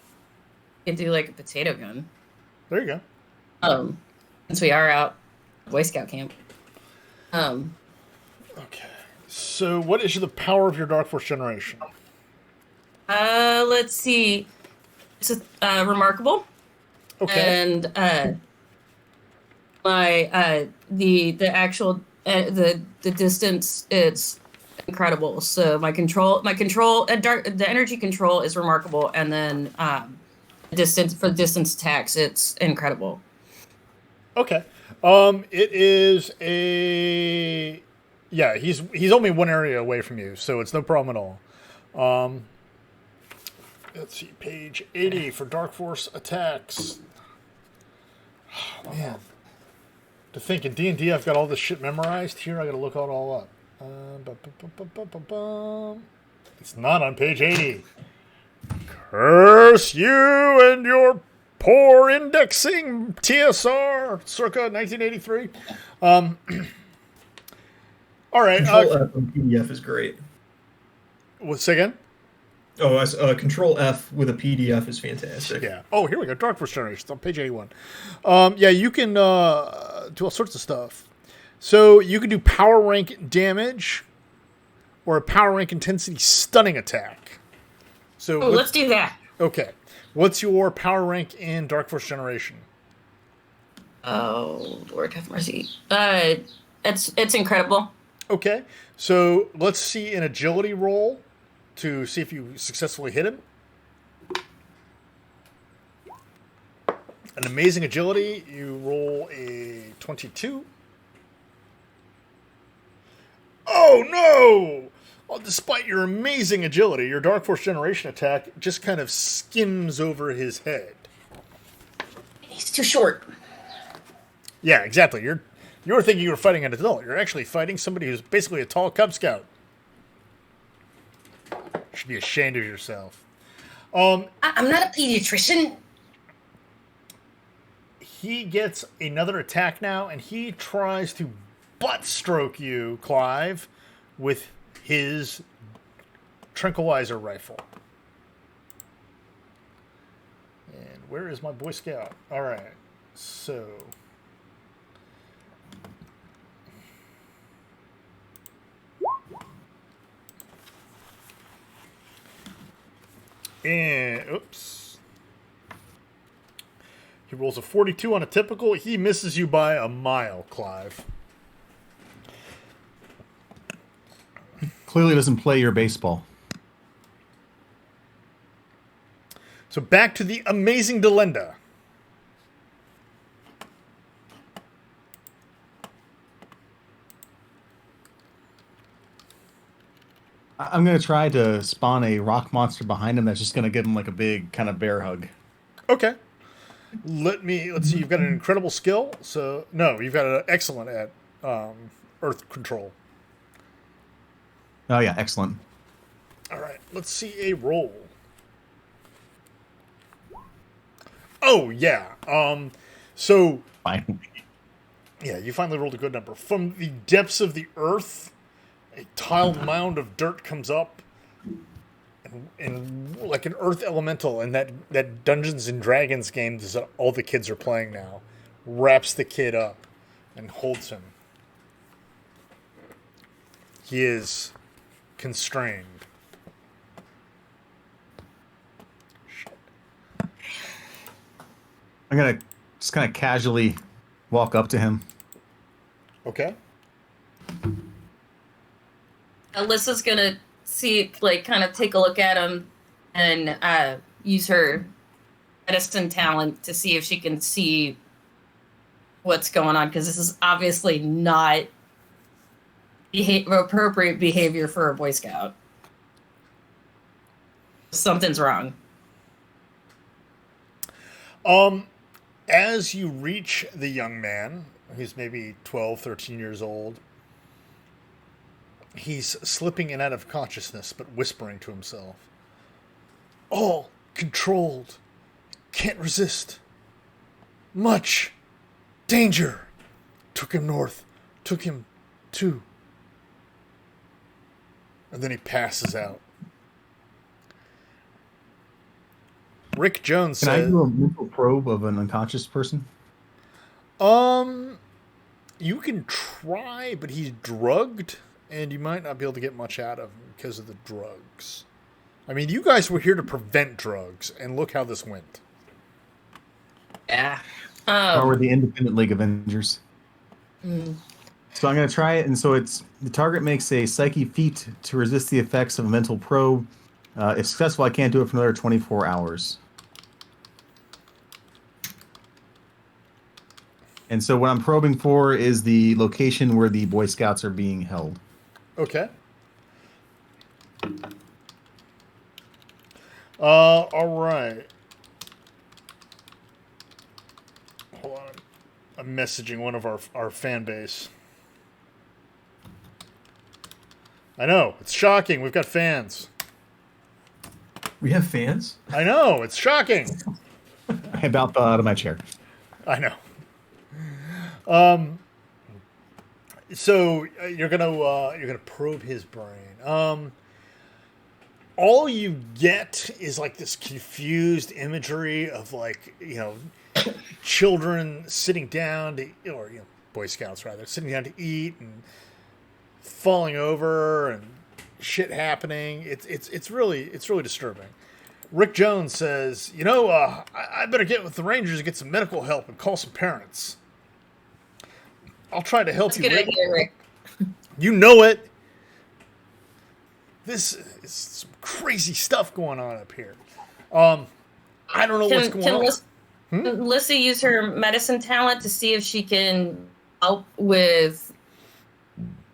and do like a potato gun.
There you go.
Since we are out Boy Scout camp.
Okay. So, what is the power of your Dark Force generation?
Let's see. It's remarkable.
Okay.
And my the actual the distance, it's incredible. So the energy control is remarkable, and then distance attacks, it's incredible.
Okay. It is a. Yeah, he's only one area away from you, so it's no problem at all. Let's see, page 80 for Dark Force attacks. Oh, man. To think in D&D I've got all this shit memorized. Here I gotta look it all up. It's not on page 80. Curse you and your poor indexing, TSR, circa 1983. All right.
Control F on PDF is great.
Say again?
Oh, Control F with a PDF is fantastic.
Yeah. Oh, here we go. Dark Force Generation. It's on page 81. Yeah, you can do all sorts of stuff. So you can do power rank damage or a power rank intensity stunning attack. So
let's do that.
Okay. What's your power rank in Dark Force Generation?
Oh, Lord have mercy. It's incredible.
Okay. So let's see an agility roll to see if you successfully hit him. An amazing agility. You roll a 22. Oh, no! Well, despite your amazing agility, your Dark Force Generation attack just kind of skims over his head.
He's too short.
Yeah, exactly. You're thinking you were fighting an adult. You're actually fighting somebody who's basically a tall Cub Scout. You should be ashamed of yourself.
I'm not a pediatrician.
He gets another attack now, and he tries to butt stroke you, Clive, with his tranquilizer rifle. And where is my Boy Scout? All right, so and oops. He rolls a 42 on a typical. He misses you by a mile, Clive.
Clearly doesn't play your baseball.
So back to the amazing Delinda.
I'm going to try to spawn a rock monster behind him that's just going to give him like a big kind of bear hug.
Okay. Let's see. You've got an incredible skill. So no, you've got an excellent at earth control.
Oh yeah, excellent.
All right. Let's see a roll. Oh yeah. So
Finally.
yeah, you finally rolled a good number. From the depths of the earth, a tiled mound of dirt comes up, and like an earth elemental in that Dungeons and Dragons game that all the kids are playing now, wraps the kid up and holds him. He is constrained.
I'm going to just kind of casually walk up to him.
Okay.
Alyssa's gonna see, like, kind of take a look at him and use her medicine talent to see if she can see what's going on, because this is obviously not appropriate behavior for a Boy Scout. Something's wrong.
As you reach the young man, who's maybe 12, 13 years old, he's slipping in and out of consciousness, but whispering to himself. All controlled. Can't resist. Much danger. Took him north. Took him to. And then he passes out. Rick Jones
Can
says,
I do a mental probe of an unconscious person?
you can try, but he's drugged, and you might not be able to get much out of him because of the drugs. I mean, you guys were here to prevent drugs, and look how this went.
Yeah.
Or we're the Independent League Avengers. So I'm going to try it, and so it's the target makes a psyche feat to resist the effects of a mental probe. If successful, I can't do it for another 24 hours. And so what I'm probing for is the location where the Boy Scouts are being held.
Okay. All right. Hold on. I'm messaging one of our fan base. I know. It's shocking. We've got fans.
We have fans?
I know. It's shocking.
I about fell out of my chair.
I know. So you're gonna probe his brain. All you get is like this confused imagery of like, children sitting down to, or Boy Scouts rather, sitting down to eat and falling over and shit happening. It's really disturbing. Rick Jones says, I better get with the Rangers and get some medical help and call some parents. I'll try to help
That's
you.
a good idea, Rick.
You know it. This is some crazy stuff going on up here. I don't know what's going on.
Can Alyssa use her medicine talent to see if she can help with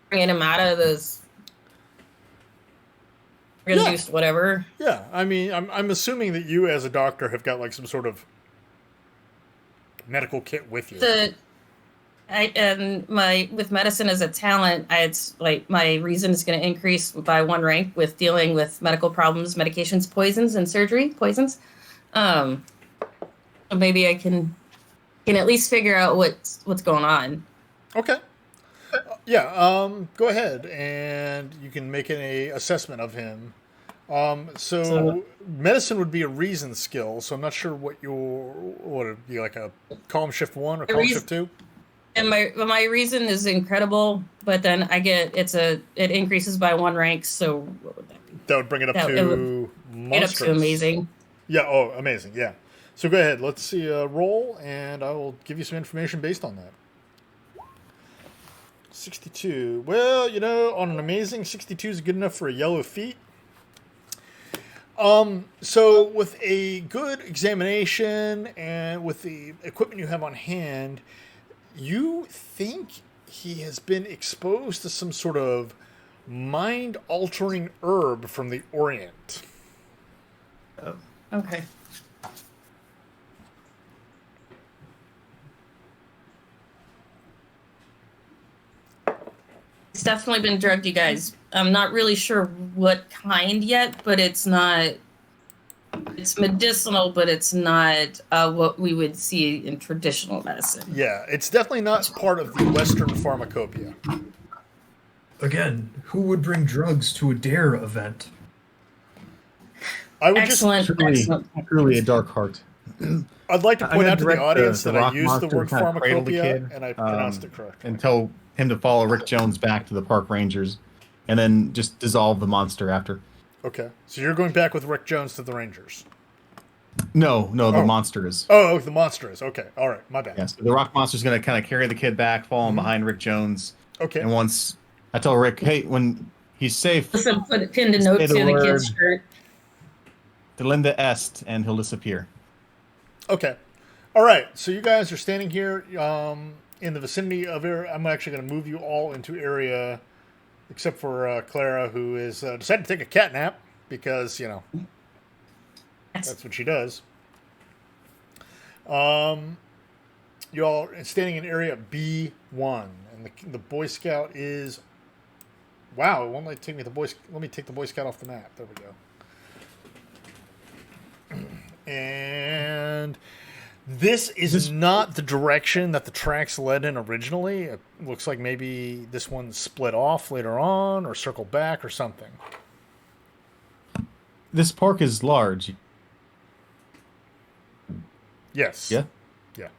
bringing him out of this induced whatever?
Yeah, I mean, I'm assuming that you as a doctor have got like some sort of medical kit with you.
With medicine as a talent, it's like my reason is going to increase by 1 rank with dealing with medical problems, medications, poisons, and surgery poisons. So maybe I can at least figure out what's going on.
Okay. Go ahead and you can make an assessment of him. So medicine would be a reason skill. So I'm not sure what would be like a column shift 1 or column shift 2.
And my reason is incredible, but then I get it increases by 1 rank. So what would that be?
That would bring it up to monstrous.
Get up to amazing.
Yeah. Oh, amazing. Yeah. So go ahead. Let's see a roll, and I will give you some information based on that. 62. Well, on an amazing, 62 is good enough for a yellow feat. So with a good examination and with the equipment you have on hand, you think he has been exposed to some sort of mind-altering herb from the Orient.
Oh. Okay. It's definitely been drugged, you guys. I'm not really sure what kind yet, but it's not... It's medicinal, but it's not what we would see in traditional medicine.
Yeah, it's definitely not part of the Western pharmacopoeia.
Again, who would bring drugs to a DARE event?
I would
excellent.
Truly a dark heart.
I'd like to point out to the audience that I used the word
kind of cradle the
pharmacopoeia
kid,
and I pronounced it correctly.
and tell him to follow Rick Jones back to the park rangers, and then just dissolve the monster after.
Okay, so you're going back with Rick Jones to the Rangers.
No, the monster is.
Oh, the monster is. Okay, all right, my bad.
Yes, the rock monster's going to kind of carry the kid back, following behind Rick Jones.
Okay.
And once I tell Rick, hey, when he's safe,
Listen, put a pinned note to the kid's shirt.
Delinda est, and he'll disappear.
Okay. All right, so you guys are standing here in the vicinity of area. I'm actually going to move you all into area, except for Clara, who is decided to take a cat nap because, That's what she does. You all are standing in area B1, and the Boy Scout is. Wow, it won't let take me the Boy. Let me take the Boy Scout off the map. There we go. And this is not the direction that the tracks led in originally. It looks like maybe this one split off later on, or circled back, or something.
This park is large.
Yes.
Yeah.
Yeah.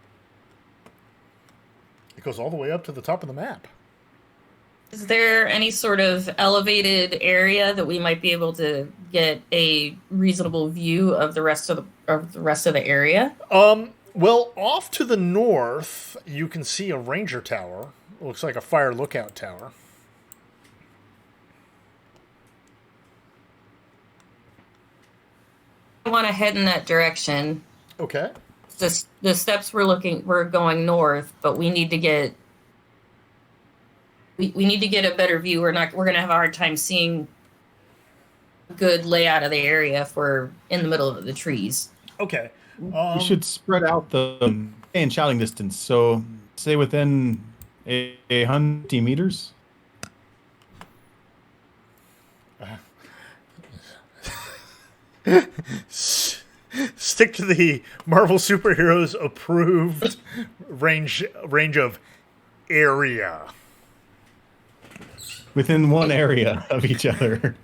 It goes all the way up to the top of the map.
Is there any sort of elevated area that we might be able to get a reasonable view of the rest of the area?
Well, off to the north, you can see a ranger tower. It looks like a fire lookout tower.
I want to head in that direction.
Okay.
The steps we're going north, but we need to get we need to get a better view. We're gonna have a hard time seeing a good layout of the area if we're in the middle of the trees.
Okay.
You should spread out the in shouting distance. So stay within 100 meters.
Stick to the Marvel superheroes approved range of area.
Within one area of each other.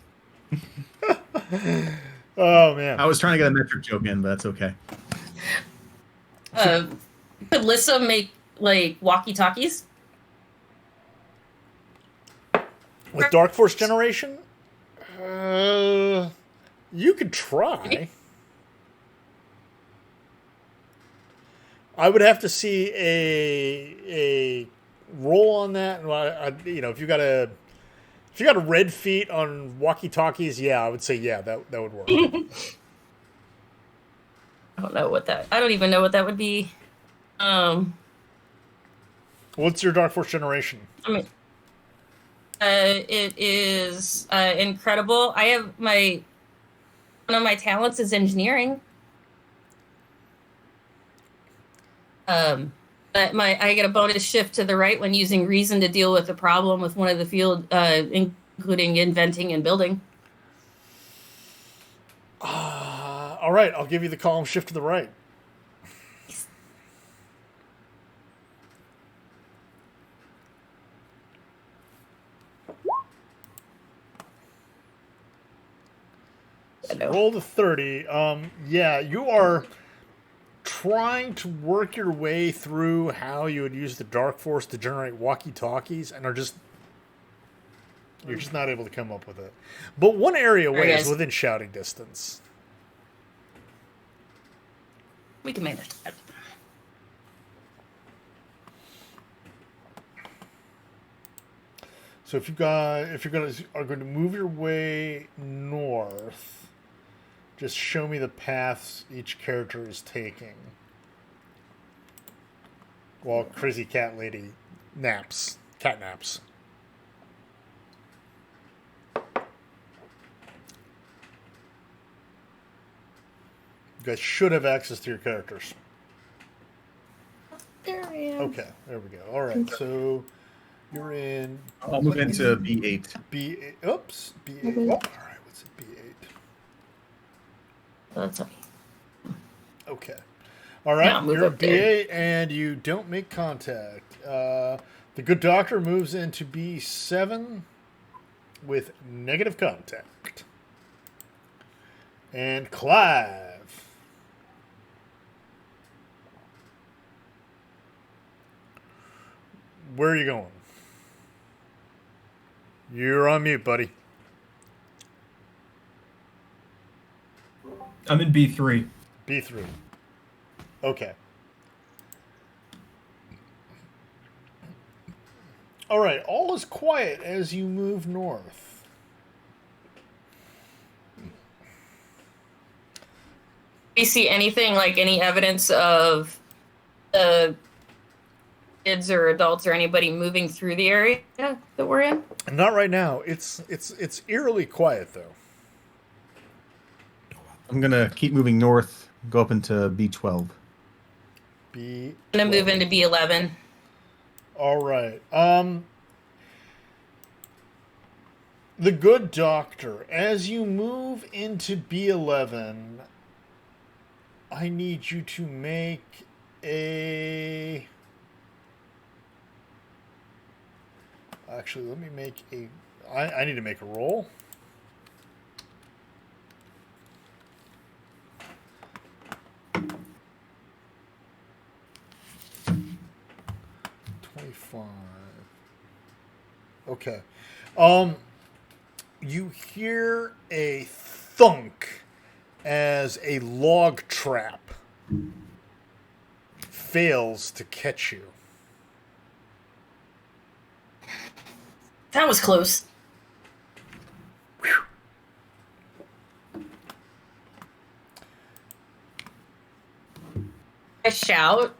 Oh man!
I was trying to get a metric joke in, but that's okay.
Could Alyssa make like walkie-talkies?
With Dark Force generation? You could try. I would have to see a roll on that. If you got a red feat on walkie-talkies, yeah, I would say yeah, that would work.
I don't even know what that would be.
What's your Dark Force generation?
I mean, it is incredible. I have one of my talents is engineering. But I get a bonus shift to the right when using reason to deal with a problem with one of the field, including inventing and building.
All right, I'll give you the column shift to the right. So roll the 30. Yeah, you are trying to work your way through how you would use the Dark Force to generate walkie-talkies, and you're just not able to come up with it. But one area away is within shouting distance.
We can manage that.
So if you're going to move your way north, just show me the paths each character is taking. While Crazy Cat Lady naps. Cat naps. You guys should have access to your characters.
There I am.
Okay, there we go. All right, so you're in...
I'll move into B8.
B8. Oops. B8.
Mhm.
All right, what's it? B8.
That's okay.
Okay. All right,
Now move
you're
up there.
B8 and you don't make contact. The good doctor moves into B7 with negative contact. And Clive. Where are you going? You're on mute, buddy.
I'm in B3.
B3. Okay. All right, all is quiet as you move north.
Do you see anything like any evidence of the kids or adults or anybody moving through the area that we're in?
Not right now. It's eerily quiet though.
I'm gonna keep moving north, go up into B12.
B.
I'm gonna move into B11.
All right. The Good Doctor. As you move into B11, I need you to make a. Actually, let me make a. I need to make a roll. Okay. You hear a thunk as a log trap fails to catch you.
That was close. I shout.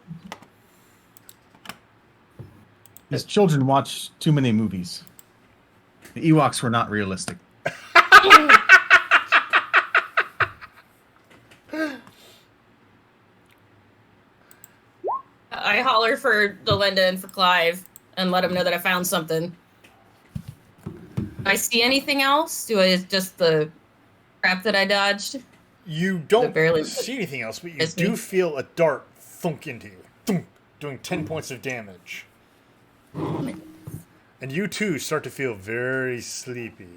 As children watch too many movies. The Ewoks were not realistic.
I holler for Delinda and for Clive and let them know that I found something. Do I see anything else? Just the crap that I dodged?
You don't
barely
see anything else, but you do feel a dart thunk into you, thunk, doing 10 points of damage. And you too start to feel very sleepy.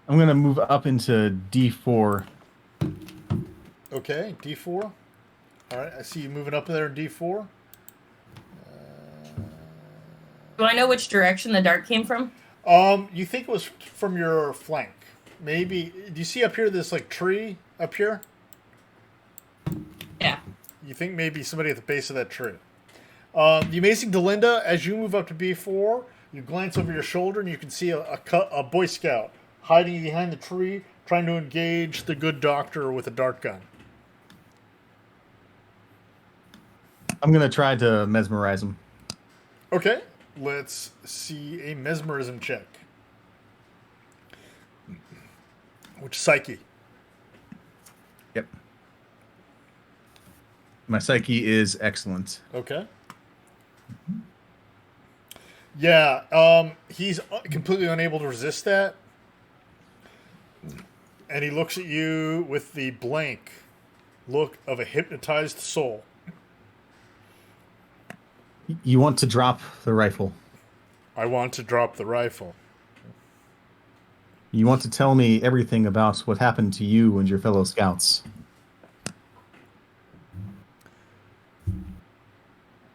I'm going to move up into D4.
Okay, D4. All right, I see you moving up there in D4.
Do I know which direction the dart came from?
You think it was from your flank. Maybe, do you see up here this like tree up here?
Yeah.
You think maybe somebody at the base of that tree. The amazing Delinda, as you move up to B4, you glance over your shoulder and you can see a Boy Scout hiding behind the tree, trying to engage the Good Doctor with a dart gun.
I'm going to try to mesmerize him.
Okay, let's see a mesmerism check. Which psyche?
Yep. My psyche is excellent.
Okay. Yeah, he's completely unable to resist that. And he looks at you with the blank look of a hypnotized soul.
You want to drop the rifle.
I want to drop the rifle.
You want to tell me everything about what happened to you and your fellow scouts.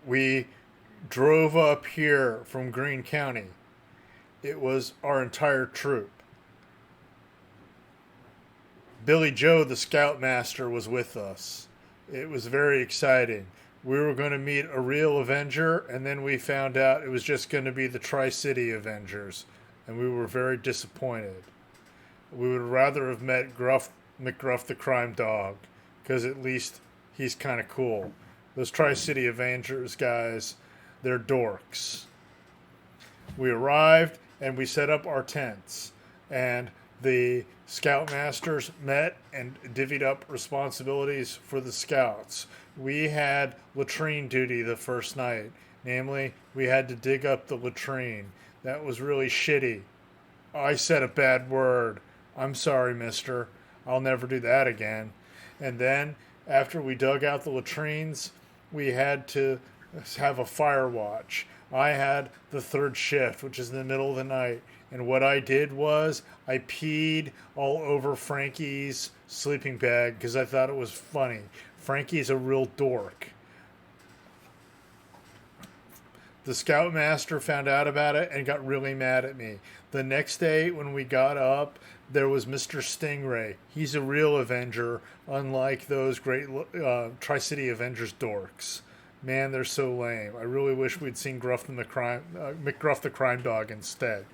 We drove up here from Greene County. It was our entire troop. Billy Joe, the scoutmaster, was with us. It was very exciting. We were going to meet a real Avenger, and then we found out it was just going to be the Tri-City Avengers, and we were very disappointed. We would rather have met McGruff the Crime Dog, because at least he's kind of cool. Those Tri-City Avengers guys, they're dorks. We arrived, and we set up our tents, and the scoutmasters met and divvied up responsibilities for the scouts. We had latrine duty the first night. Namely, we had to dig up the latrine. That was really shitty. I said a bad word. I'm sorry, mister. I'll never do that again. And then, after we dug out the latrines, we had to have a fire watch. I had the third shift, which is in the middle of the night. And what I did was I peed all over Frankie's sleeping bag because I thought it was funny. Frankie's a real dork. The scoutmaster found out about it and got really mad at me. The next day when we got up, there was Mr. Stingray. He's a real Avenger, unlike those great Tri-City Avengers dorks. Man, they're so lame. I really wish we'd seen McGruff the Crime Dog instead.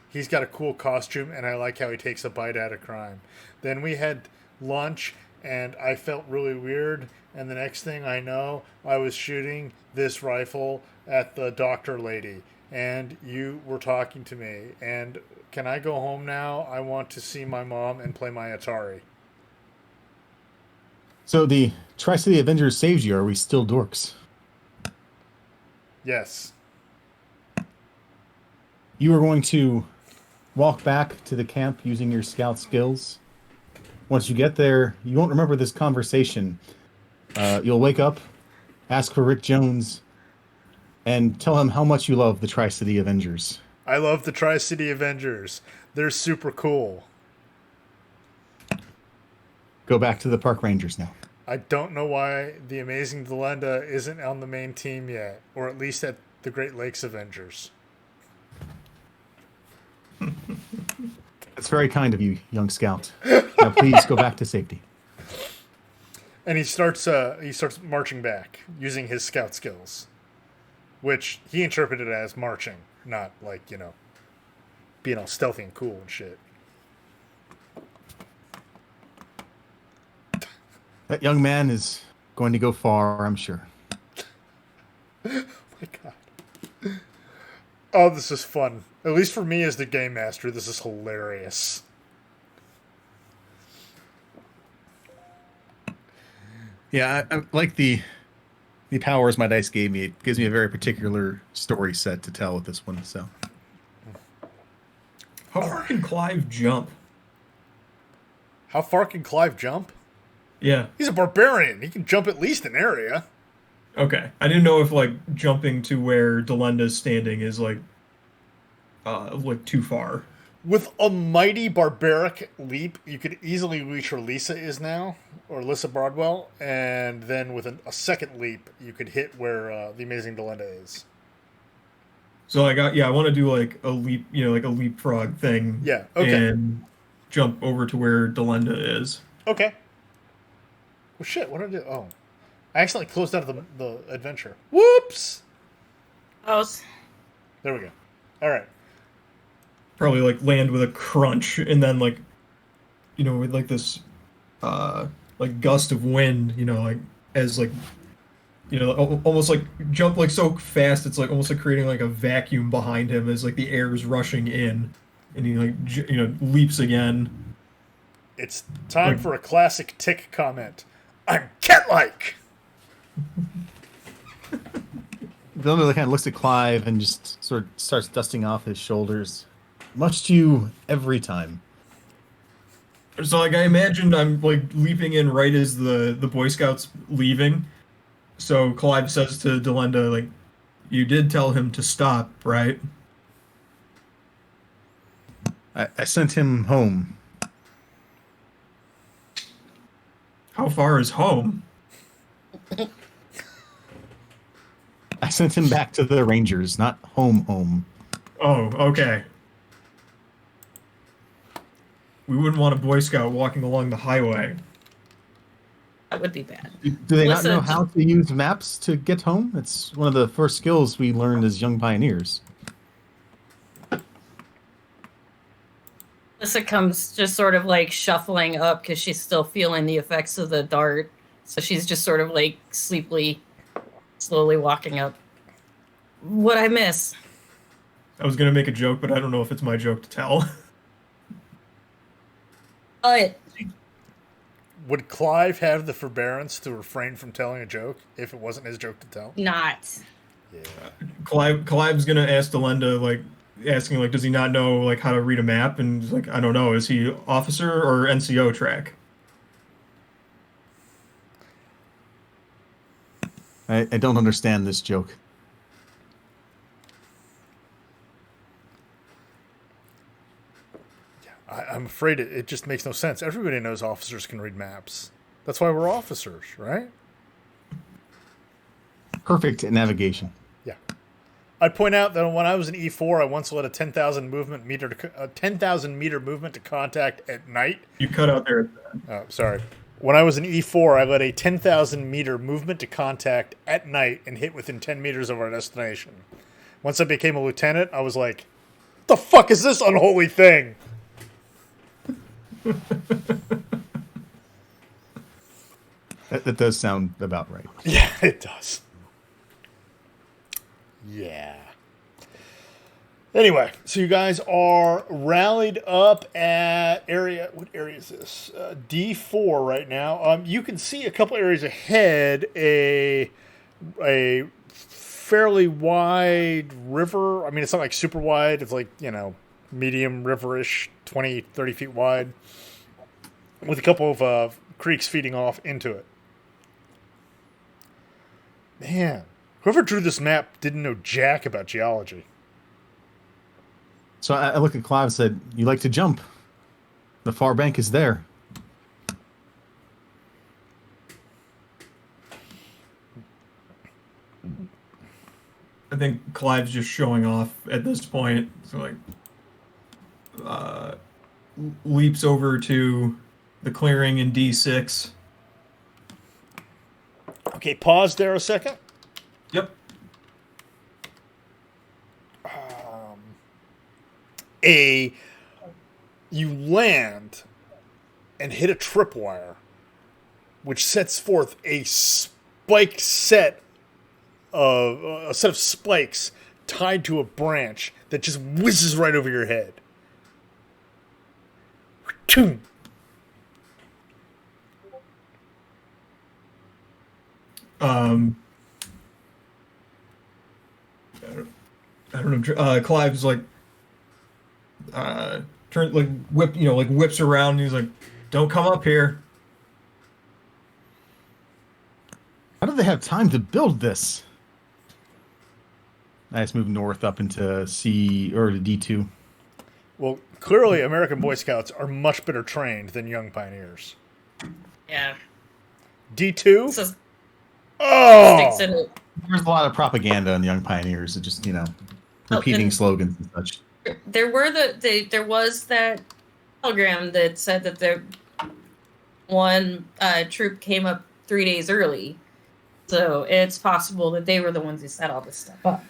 He's got a cool costume, and I like how he takes a bite out of crime. Then we had lunch, and I felt really weird. And the next thing I know, I was shooting this rifle at the doctor lady, and you were talking to me. And can I go home now? I want to see my mom and play my Atari.
So the Tri-City Avengers saves you. Are we still dorks?
Yes.
You are going to walk back to the camp using your scout skills. Once you get there, you won't remember this conversation. You'll wake up, ask for Rick Jones, and tell him how much you love the Tri-City Avengers.
I love the Tri-City Avengers. They're super cool.
Go back to the park rangers now.
I don't know why the Amazing Delenda isn't on the main team yet, or at least at the Great Lakes Avengers.
That's very kind of you, young scout. Now please go back to safety.
And he starts marching back using his scout skills, which he interpreted as marching, not like, being all stealthy and cool and shit.
That young man is going to go far, I'm sure.
Oh my god. Oh, this is fun. At least for me as the game master, this is hilarious.
Yeah, I like the powers my dice gave me. It gives me a very particular story set to tell with this one. So,
How far can Clive jump?
How far can Clive jump?
Yeah.
He's a barbarian. He can jump at least an area.
Okay. I didn't know if jumping to where Delenda's standing is too far.
With a mighty barbaric leap, you could easily reach where Lisa is now, or Alyssa Broadwell, and then with a second leap, you could hit where the Amazing Delenda is.
So I want to do a leap, a leapfrog thing.
Yeah, okay.
And jump over to where Delenda is.
Okay. Well, shit, what did I do? Oh. I accidentally closed out of the adventure. Whoops!
Oh,
There we go. All right.
Probably land with a crunch, and then with this gust of wind, as almost jump so fast it's almost creating a vacuum behind him as the air is rushing in, and he leaps again.
It's time for a classic tick comment. I'm cat-like!
Delenda kind of looks at Clive and just sort of starts dusting off his shoulders. Much to you every time.
So I imagined I'm leaping in right as the Boy Scouts leaving. So Clive says to Delenda, you did tell him to stop, right?
I sent him home.
How far is home?
I sent him back to the Rangers, not home.
Oh, okay. We wouldn't want a Boy Scout walking along the highway.
that would be bad.
Do they not
Listen,
know how to use maps to get home? It's one of the first skills we learned as young pioneers.
Alyssa comes just sort of shuffling up because she's still feeling the effects of the dart. So she's just sort of sleepily, slowly walking up. What'd I miss?
I was going to make a joke, but I don't know if it's my joke to tell.
Would Clive have the forbearance to refrain from telling a joke if it wasn't his joke to tell?
Not.
Yeah.
Clive's going to ask Delenda, asking, does he not know, how to read a map? And he's I don't know. Is he officer or NCO track?
I don't understand this joke.
I'm afraid it just makes no sense. Everybody knows officers can read maps. That's why we're officers, right?
Perfect at navigation.
Yeah. I'd point out that when I was in E4, I once led a 10,000 meter movement to contact at night.
You cut out there.
Oh, sorry. When I was in E4, I led a 10,000 meter movement to contact at night and hit within 10 meters of our destination. Once I became a lieutenant, I was like, "The fuck is this unholy thing?"
That does sound about right.
Yeah, it does. Yeah. Anyway, so you guys are rallied up at area. What area is this? D4 right now. You can see a couple areas ahead. A fairly wide river. I mean, it's not like super wide. It's like, medium riverish, 20, 30 feet wide, with a couple of creeks feeding off into it. Man, whoever drew this map didn't know jack about geology.
So I look at Clive and said, "You like to jump? The far bank is there."
I think Clive's just showing off at this point. So leaps over to the clearing in D6.
Okay, pause there a second.
Yep.
You land and hit a tripwire, which sets forth a set of spikes tied to a branch that just whizzes right over your head.
I don't know. Clive's whips around. And he's like, "Don't come up here."
How did they have time to build this? I just moved north up into C or to D2.
Well, clearly American Boy Scouts are much better trained than young pioneers.
Yeah.
D2?
So,
oh!
sticks in it.
There's a lot of propaganda in Young Pioneers. It just, repeating slogans and such.
There was that telegram that said that the one troop came up 3 days early. So it's possible that they were the ones who set all this stuff up.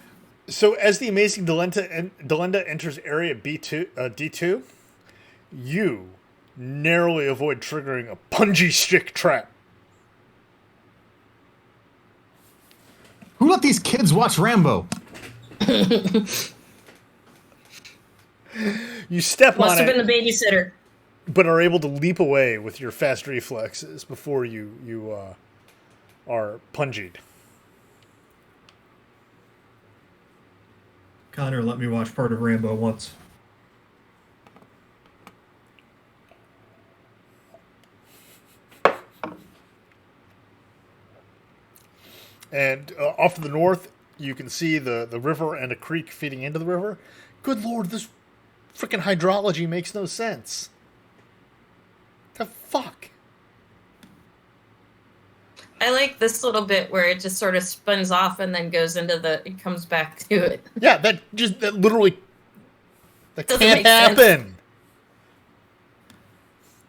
So as the amazing Delinda enters area D2, you narrowly avoid triggering a punji stick trap.
Who let these kids watch Rambo?
You step
Must
on
have
it,
been the babysitter.
but are able to leap away with your fast reflexes before you are pungied.
Connor let me watch part of Rambo once.
And off to the north, you can see the river and a creek feeding into the river. Good Lord, this freaking hydrology makes no sense. The fuck?
I like this little bit where it just sort of spins off and then goes into it comes back to it.
Yeah, that literally
Doesn't
can't
make sense.
happen.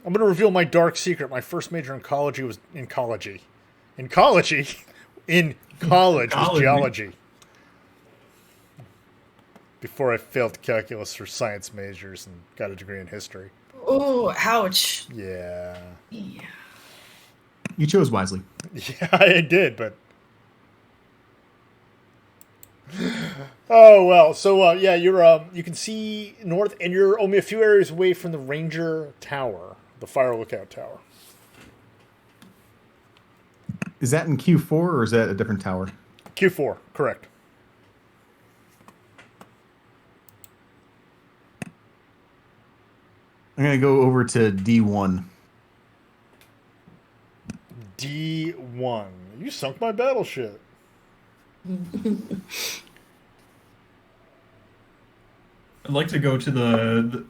I'm going to reveal my dark secret. My first major in ecology was ecology. In college was geology. Before I failed calculus for science majors and got a degree in history.
Oh, ouch.
Yeah.
Yeah.
You chose wisely.
Yeah, I did, but... Oh, well. So, yeah, you can see north, and you're only a few areas away from the Ranger Tower, the fire lookout tower.
Is that in Q4 or is that a different tower?
Q4, correct.
I'm going to go over to D1.
D1. You sunk my battleship.
I'd like to go to the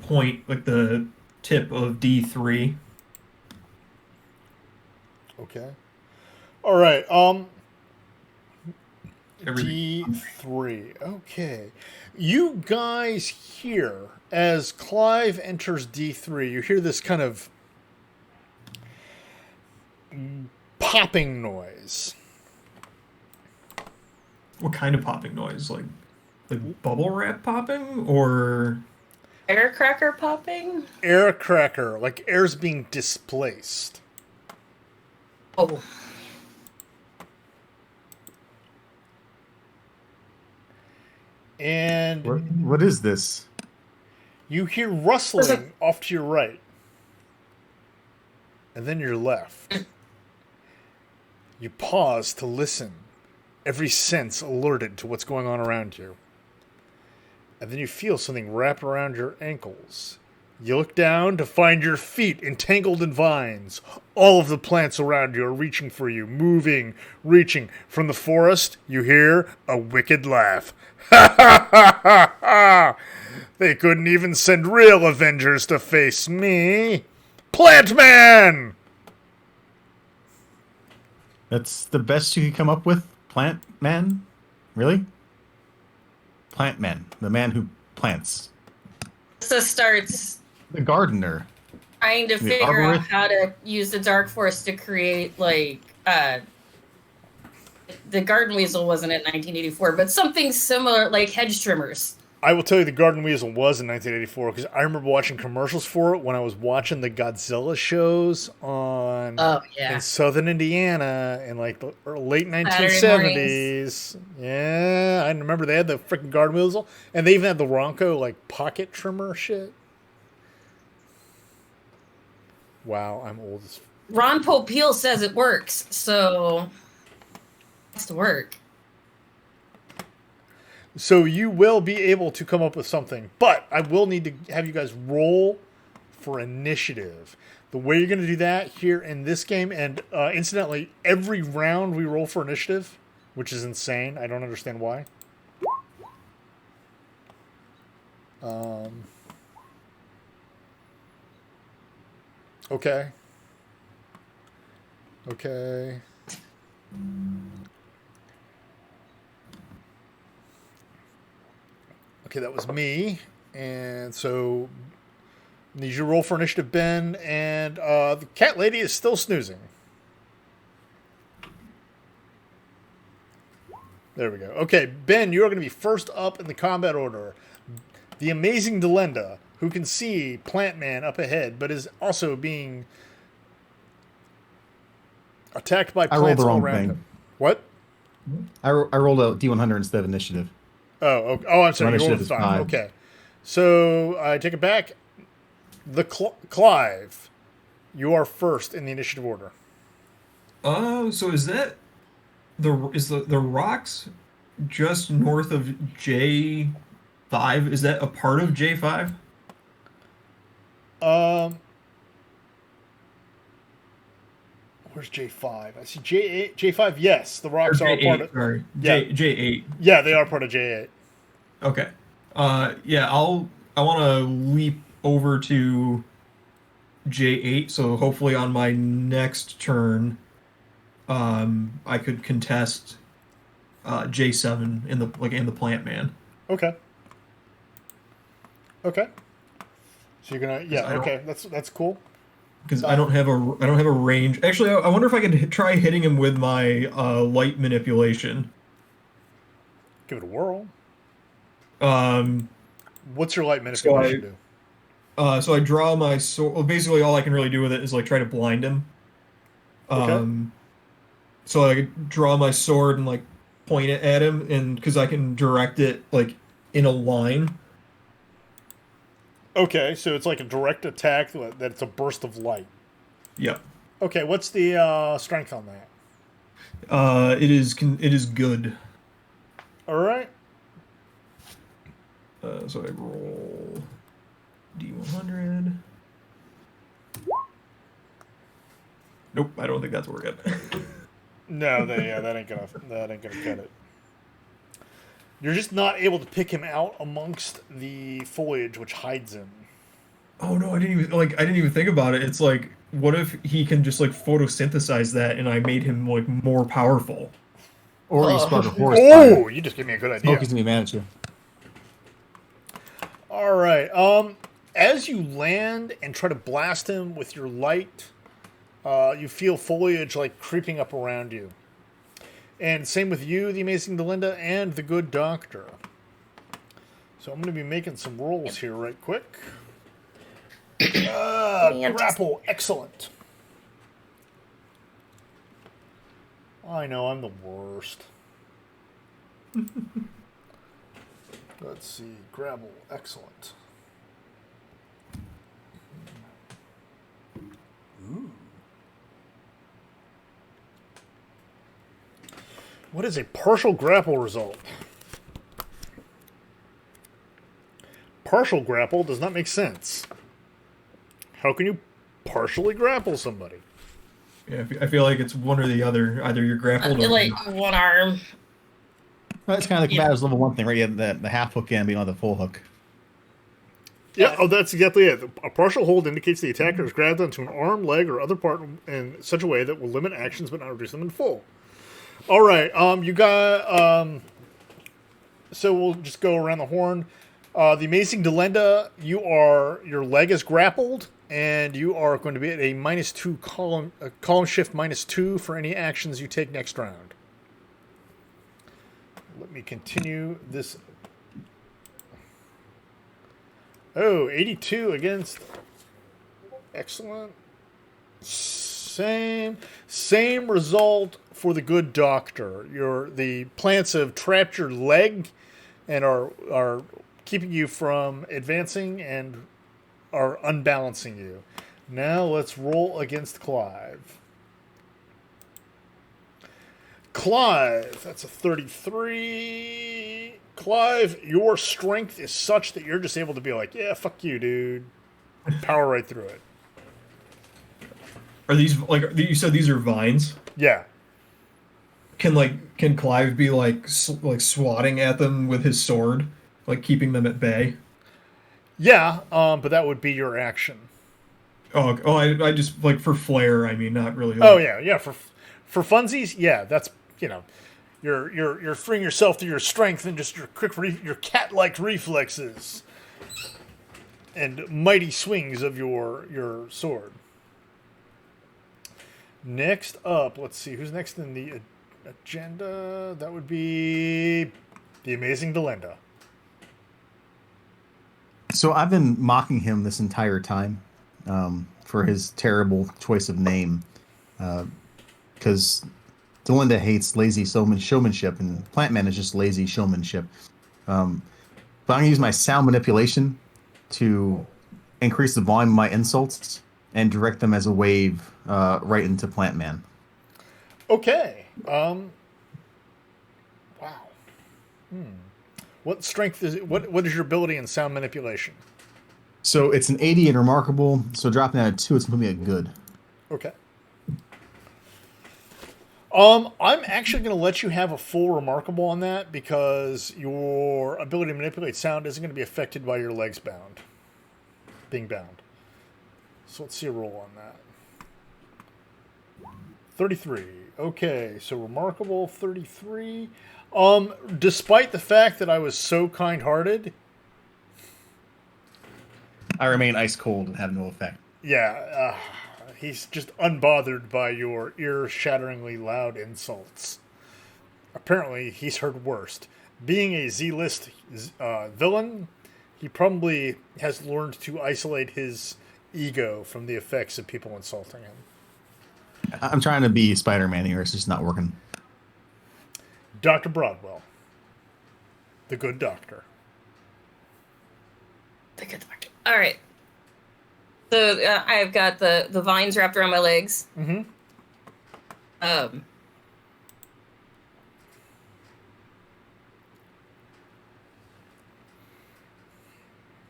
point, like the tip of D3.
Okay. All right.
Everything.
D3. Okay. You guys hear, as Clive enters D3, you hear this kind of popping noise.
What kind of popping noise? Like bubble wrap popping, or
Air cracker popping?
Air cracker, like air's being displaced.
Oh.
And
What is this?
you hear rustling off to your right. And then your left. You pause to listen, every sense alerted to what's going on around you. And then you feel something wrap around your ankles. You look down to find your feet entangled in vines. All of the plants around you are reaching for you, moving, reaching. From the forest, you hear a wicked laugh. Ha ha ha ha ha! They couldn't even send real Avengers to face me. Plant Man!
That's the best you could come up with? Plant Man? Really? Plant Man. The man who plants.
So starts
The gardener.
trying to
The
figure out
arborist?
how to use the Dark Force to create, like, the garden weasel wasn't in 1984, but something similar, like hedge trimmers.
I will tell you the Garden Weasel was in 1984 because I remember watching commercials for it when I was watching the Godzilla shows on in southern Indiana in like the late 1970s. Yeah, I remember they had the freaking Garden Weasel, and they even had the Ronco like pocket trimmer shit. Wow, I'm old as.
Ron Popeil says it works, so it has to work.
So you will be able to come up with something, but I will need to have you guys roll for initiative. The way you're going to do that here in this game, and incidentally, every round we roll for initiative, which is insane. I don't understand why. Okay. Okay. Okay, that was me. And so, need you to roll for initiative, Ben. And the cat lady is still snoozing. There we go. Okay, Ben, you are going to be first up in the combat order. The amazing Delenda, who can see Plant Man up ahead, but is also being attacked by plants all around him. What?
I rolled a D100 instead of initiative.
Oh, I'm sorry. You rolled
Initiative
a
is
5.
5.
Okay. So I take it back. The Clive, you are first in the initiative order.
So is that the rocks just north of J5? Is that a part of J5?
Where's J5? I see J8, J5. Yes, the rocks are
J8,
part of.
sorry.
Yeah.
J8.
Yeah, they are part of J8.
Okay. Yeah, I want to leap over to J8, so hopefully on my next turn, I could contest J7 in the Plant Man.
Okay. Okay. So you're gonna okay, that's cool.
Because I don't have a range. Actually, I wonder if I could try hitting him with my light manipulation.
Give it a whirl.
Um,
What's your light manipulation do?
So I draw my sword. Well, basically, all I can really do with it is like try to blind him.
Okay.
So I could draw my sword and like point it at him, and because I can direct it like in a line.
Okay, so it's like a direct attack that it's a burst of light.
Yep.
Okay, what's the strength on that?
It is good.
All right.
So I roll D100. Nope, I don't think that's where we're getting.
No, that ain't gonna cut it. You're just not able to pick him out amongst the foliage which hides him.
Oh no, I didn't even think about it. It's like, what if he can just like photosynthesize that, and I made him like more powerful?
Or you spark a horse.
Oh, you just gave me a good idea.
Smoky's gonna be mad at you.
All right. As you land and try to blast him with your light, you feel foliage like creeping up around you. And same with you, the amazing Delinda, and the good doctor. So I'm going to be making some rolls here right quick. Grapple, excellent. I know, I'm the worst. Let's see. Grapple. Excellent. Ooh. What is a partial grapple result? Partial grapple does not make sense. How can you partially grapple somebody?
Yeah, I feel like it's one or the other. Either you're grappled or
like one arm.
Well, that's kind of the combatant's level 1 thing, right? You have the half hook and being on the full hook.
Yeah, oh, that's exactly it. A partial hold indicates the attacker is grabbed onto an arm, leg, or other part in such a way that will limit actions but not reduce them in full. All right, you got. So we'll just go around the horn. The Amazing Delenda, your leg is grappled, and you are going to be at a -2 column shift -2 for any actions you take next round. Let me continue this. Oh, 82 against. Excellent. Same result for the good doctor. The plants have trapped your leg and are keeping you from advancing and are unbalancing you. Now let's roll against Clive. Clive, that's a 33. Clive, your strength is such that you're just able to be like, yeah, fuck you, dude. Power right through it.
Are these like you said? These are vines.
Yeah.
Can Clive be like swatting at them with his sword, like keeping them at bay?
Yeah, but that would be your action.
I just like for flair. I mean, not really.
Oh yeah. For funsies, yeah, that's you're freeing yourself through your strength and just your your cat-like reflexes and mighty swings of your sword. Next up, let's see who's next in the agenda. That would be the Amazing Delenda.
So I've been mocking him this entire time for his terrible choice of name, because Delinda hates lazy showmanship, and Plantman is just lazy showmanship. But I'm going to use my sound manipulation to increase the volume of my insults and direct them as a wave right into Plantman.
Okay. Wow. What strength is it? What is your ability in sound manipulation?
So it's an 80 in remarkable. So dropping out of 2, it's going to be a good.
Okay. I'm actually going to let you have a full remarkable on that because your ability to manipulate sound isn't going to be affected by your legs being bound. So let's see a roll on that. 33. Okay, so remarkable 33. Despite the fact that I was so kind-hearted,
I remain ice cold and have no effect.
yeah, he's just unbothered by your ear-shatteringly loud insults. Apparently, he's heard worst. Being a Z-list villain, he probably has learned to isolate his ego from the effects of people insulting him.
I'm trying to be Spider-Man here. It's just not working.
Dr. Broadwell. The good doctor.
The good doctor. All right. So I've got the vines wrapped around my legs.
Mm-hmm.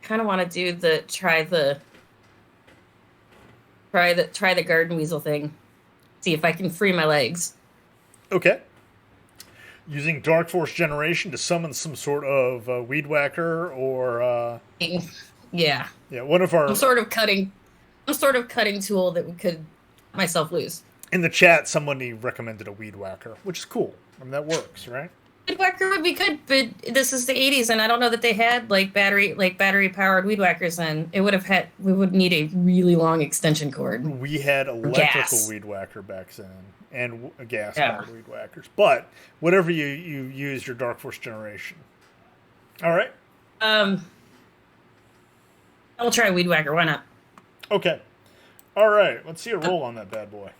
Kind of want to do try the garden weasel thing. See if I can free my legs.
Okay. Using Dark Force Generation to summon some sort of weed whacker or
Yeah.
Yeah, one of our
Some sort of cutting tool that could myself loose.
in the chat somebody recommended a weed whacker, which is cool. I mean that works, right?
Weed whacker would be good, but this is the 80s, and I don't know that they had battery powered weed whackers then. We would need a really long extension cord.
We had electrical weed whacker back then and gas powered weed whackers. But whatever you use your Dark Force Generation. All right.
I'll try weed whacker, why not?
Okay. All right, let's see a roll on that bad boy.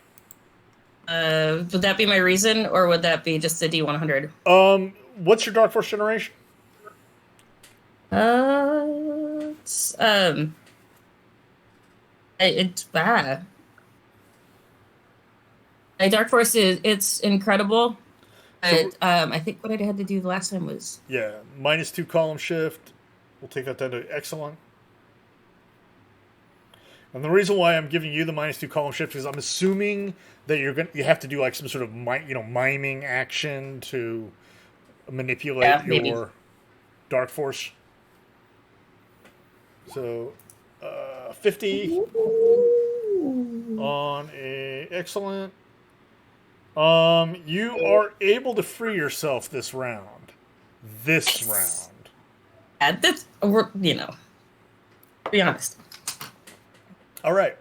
Would that be my reason, or would that be just a D100?
What's your Dark Force generation?
It's bad. My Dark Force it's incredible. But I think what I had to do the last time was
-2 column shift. We'll take that down to excellent. And the reason why I'm giving you the -2 column shift is I'm assuming that you have to do like some sort of miming action to manipulate your Dark Force. So 50 on a excellent. You are able to free yourself this round. This round.
That's be honest.
All right.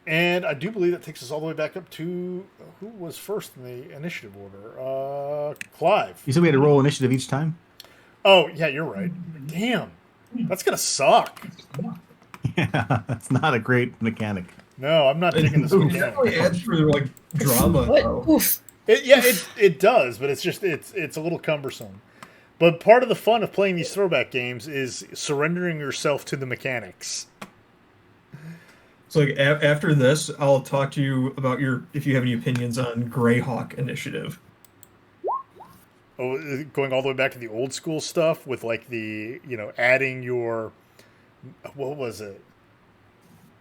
And I do believe that takes us all the way back up to who was first in the initiative order? Clive.
You said we had to roll initiative each time?
Oh, yeah, you're right. Damn. That's going to suck.
Yeah, that's not a great mechanic.
No, I'm not taking this.
It definitely adds for like drama.
It does, but it's just it's a little cumbersome. But part of the fun of playing these throwback games is surrendering yourself to the mechanics.
So like after this, I'll talk to you about if you have any opinions on Greyhawk Initiative.
Oh, going all the way back to the old school stuff with like the adding your what was it?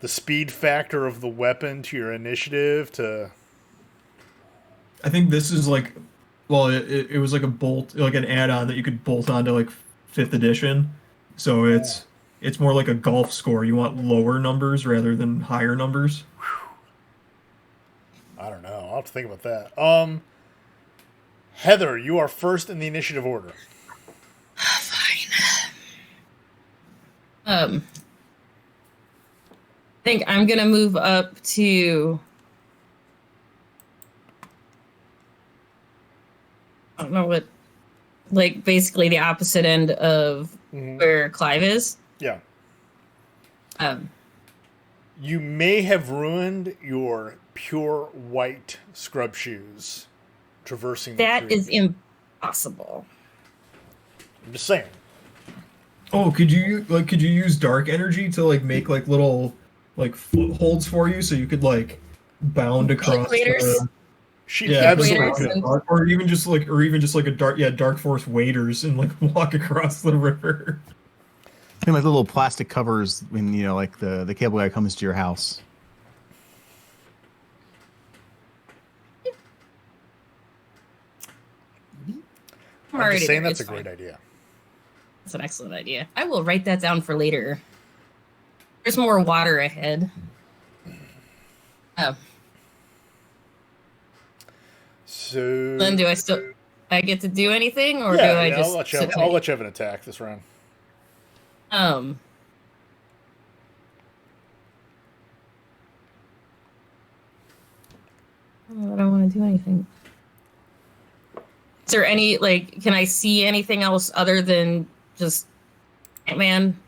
The speed factor of the weapon to your initiative to.
I think this is like, well, it was like a bolt, like an add-on that you could bolt onto like 5th edition. So it's more like a golf score. You want lower numbers rather than higher numbers.
I don't know. I'll have to think about that. Heather, you are first in the initiative order.
Fine. I think I'm gonna move up to. I don't know what, like basically the opposite end of where Clive is.
Yeah. You may have ruined your pure white scrub shoes traversing the
That
tree.
is impossible.
I'm just saying.
Oh, could you use dark energy to like make like little like footholds for you so you could like bound across the,
Absolutely.
or even just like a dark force waders and like walk across the river.
And like little plastic covers when like the cable guy comes to your house.
I'm just saying that's a great idea.
That's an excellent idea. I will write that down for later. There's more water ahead. Oh.
So
Then do I get to do anything, or do I just
I'll let you have an attack this round.
I don't want to do anything. Is there any, like, can I see anything else other than just Ant-Man,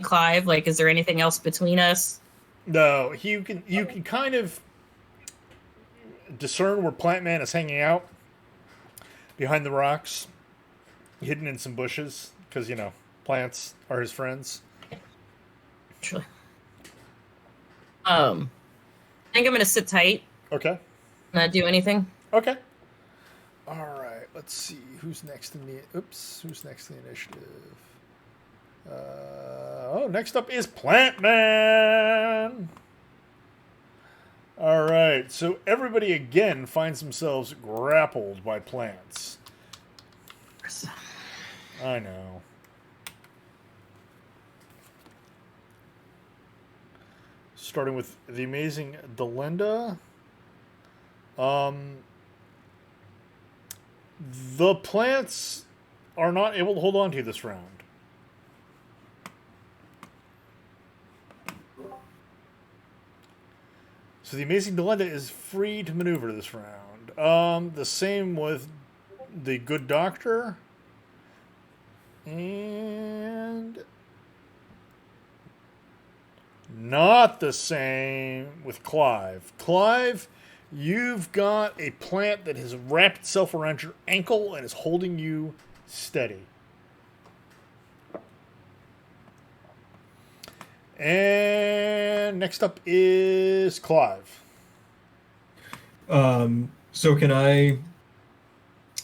Clive? Like, is there anything else between us?
No, you can kind of discern where Plant Man is hanging out behind the rocks, hidden in some bushes, because plants are his friends.
Sure. I think I'm gonna sit tight.
Okay.
Not do anything.
Okay. All right. Let's see who's next in the. Who's next in the initiative? Next up is Plant Man. All right. So everybody again finds themselves grappled by plants. I know. Starting with the amazing Delinda. The plants are not able to hold on to you this round. So the amazing Delinda is free to maneuver this round. The same with the good doctor. And not the same with Clive. Clive, You've got a plant that has wrapped itself around your ankle and is holding you steady. And next up is Clive.
So can I,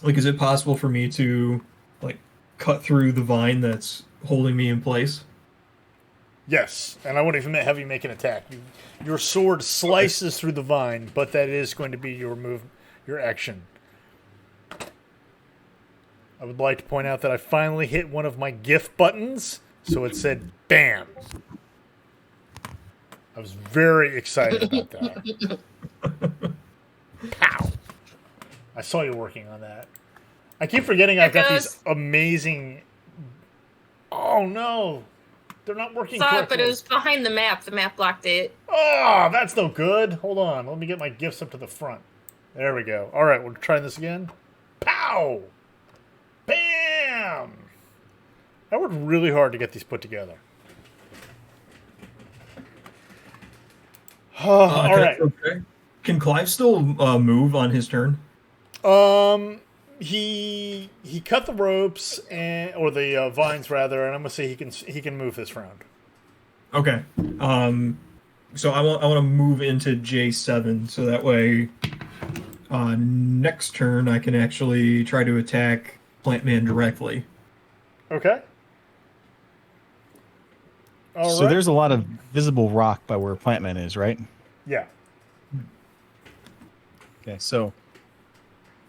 like, is it possible for me to, like, cut through the vine that's holding me in place?
Yes, and I wouldn't even have you make an attack. Your sword slices through the vine, but that is going to be your move, your action. I would like to point out that I finally hit one of my GIF buttons, so it said BAM. I was very excited about that. Pow! I saw you working on that. I keep forgetting I've got these amazing... Oh, no! They're not working
saw
correctly.
it, but it was behind the map. The map blocked it.
Oh, that's no good. Hold on. Let me get my gifts up to the front. There we go. All right, we're trying this again. Pow! Bam! I worked really hard to get these put together. All right.
Okay. Can Clive still move on his turn?
He cut the ropes or the vines rather, and I'm gonna say he can move this round.
Okay. So I want to move into J7 so that way next turn I can actually try to attack Plant Man directly.
Okay.
So there's a lot of visible rock by where Plant Man is, right?
Yeah.
Okay, so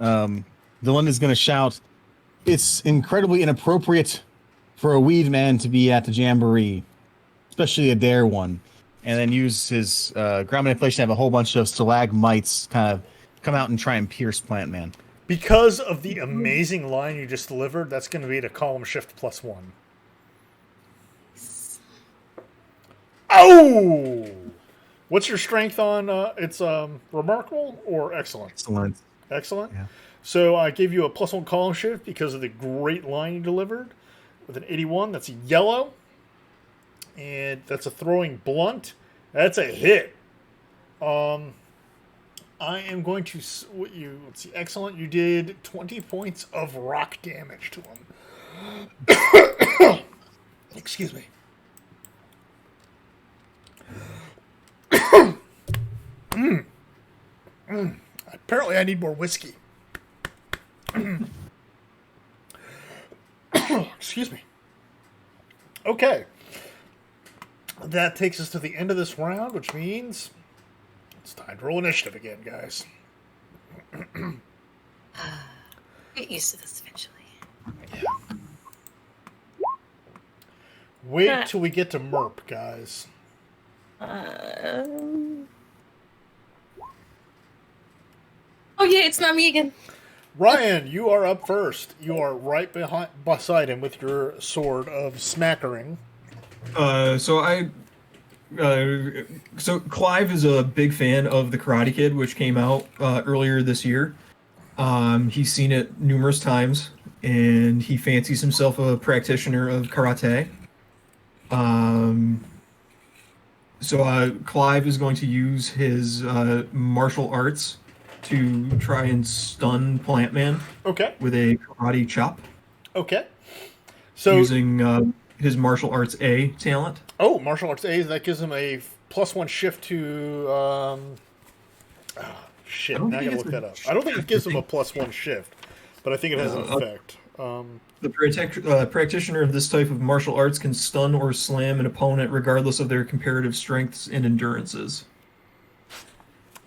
Delinda's going to shout, "It's incredibly inappropriate for a weed man to be at the jamboree, especially a dare one," and then use his ground manipulation to have a whole bunch of stalagmites kind of come out and try and pierce Plant Man.
Because of the amazing line you just delivered, that's going to be at a column shift +1. Oh! What's your strength on? It's remarkable or excellent?
Excellent.
Excellent?
Yeah.
So I gave you a +1 column shift because of the great line you delivered with an 81. That's a yellow. And that's a throwing blunt. That's a hit. I am going to... let's see. Excellent. You did 20 points of rock damage to him. Excuse me. Apparently, I need more whiskey. Excuse me. Okay. That takes us to the end of this round, which means it's time to roll initiative again, guys.
Get used to this eventually.
Wait till we get to Merp, guys.
Oh yeah, it's not me again.
Ryan, you are up first. You are right beside him with your sword of smackering.
So Clive is a big fan of The Karate Kid, which came out earlier this year. He's seen it numerous times, and he fancies himself a practitioner of karate. So Clive is going to use his martial arts to try and stun Plant Man.
Okay.
With a karate chop.
Okay. So
using his martial arts A talent.
Oh, martial arts A, that gives him a +1 shift to shit. Now I gotta look that up. I don't think it gives him a +1 shift, but I think it has an effect.
The practitioner of this type of martial arts can stun or slam an opponent regardless of their comparative strengths and endurances.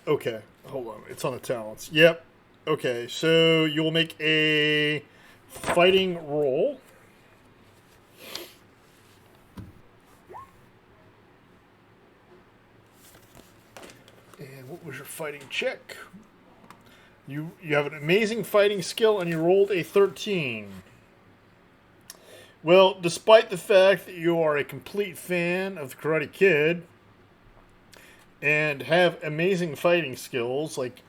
Okay, hold on. It's on the talents. Yep. Okay, so you'll make a fighting roll. And what was your fighting check? You have an amazing fighting skill, and you rolled a 13. Well, despite the fact that you are a complete fan of The Karate Kid and have amazing fighting skills, like,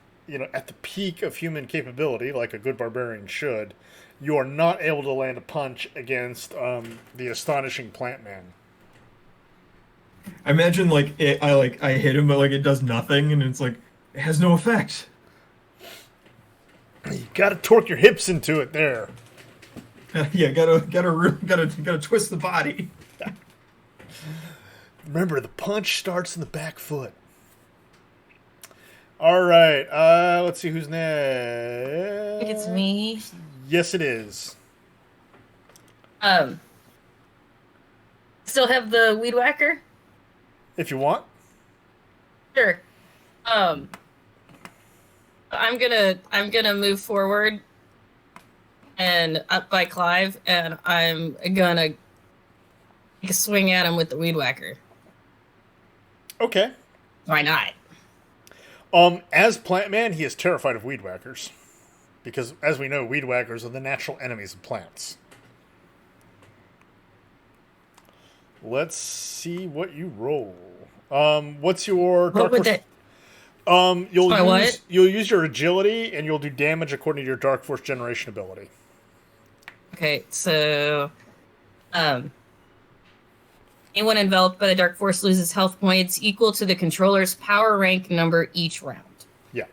at the peak of human capability, like a good barbarian should, you are not able to land a punch against the astonishing Plant Man.
I imagine I hit him, but it does nothing, and it's like, It has no effect.
You gotta torque your hips into it there.
Yeah, gotta twist the body.
Remember, the punch starts in the back foot. All right, let's see who's next.
I think it's me.
Yes, it is.
Still have the weed whacker?
If you want.
Sure. I'm gonna move forward and up by Clive, and I'm gonna swing at him with the weed whacker.
Okay.
Why not?
As Plant Man, he is terrified of weed whackers. Because, as we know, weed whackers are the natural enemies of plants. Let's see what you roll. What's your
What would
Force?
that?
You'll use your agility, and you'll do damage according to your Dark Force generation ability.
Okay, so anyone enveloped by the Dark Force loses health points equal to the controller's power rank number each round.
Yeah.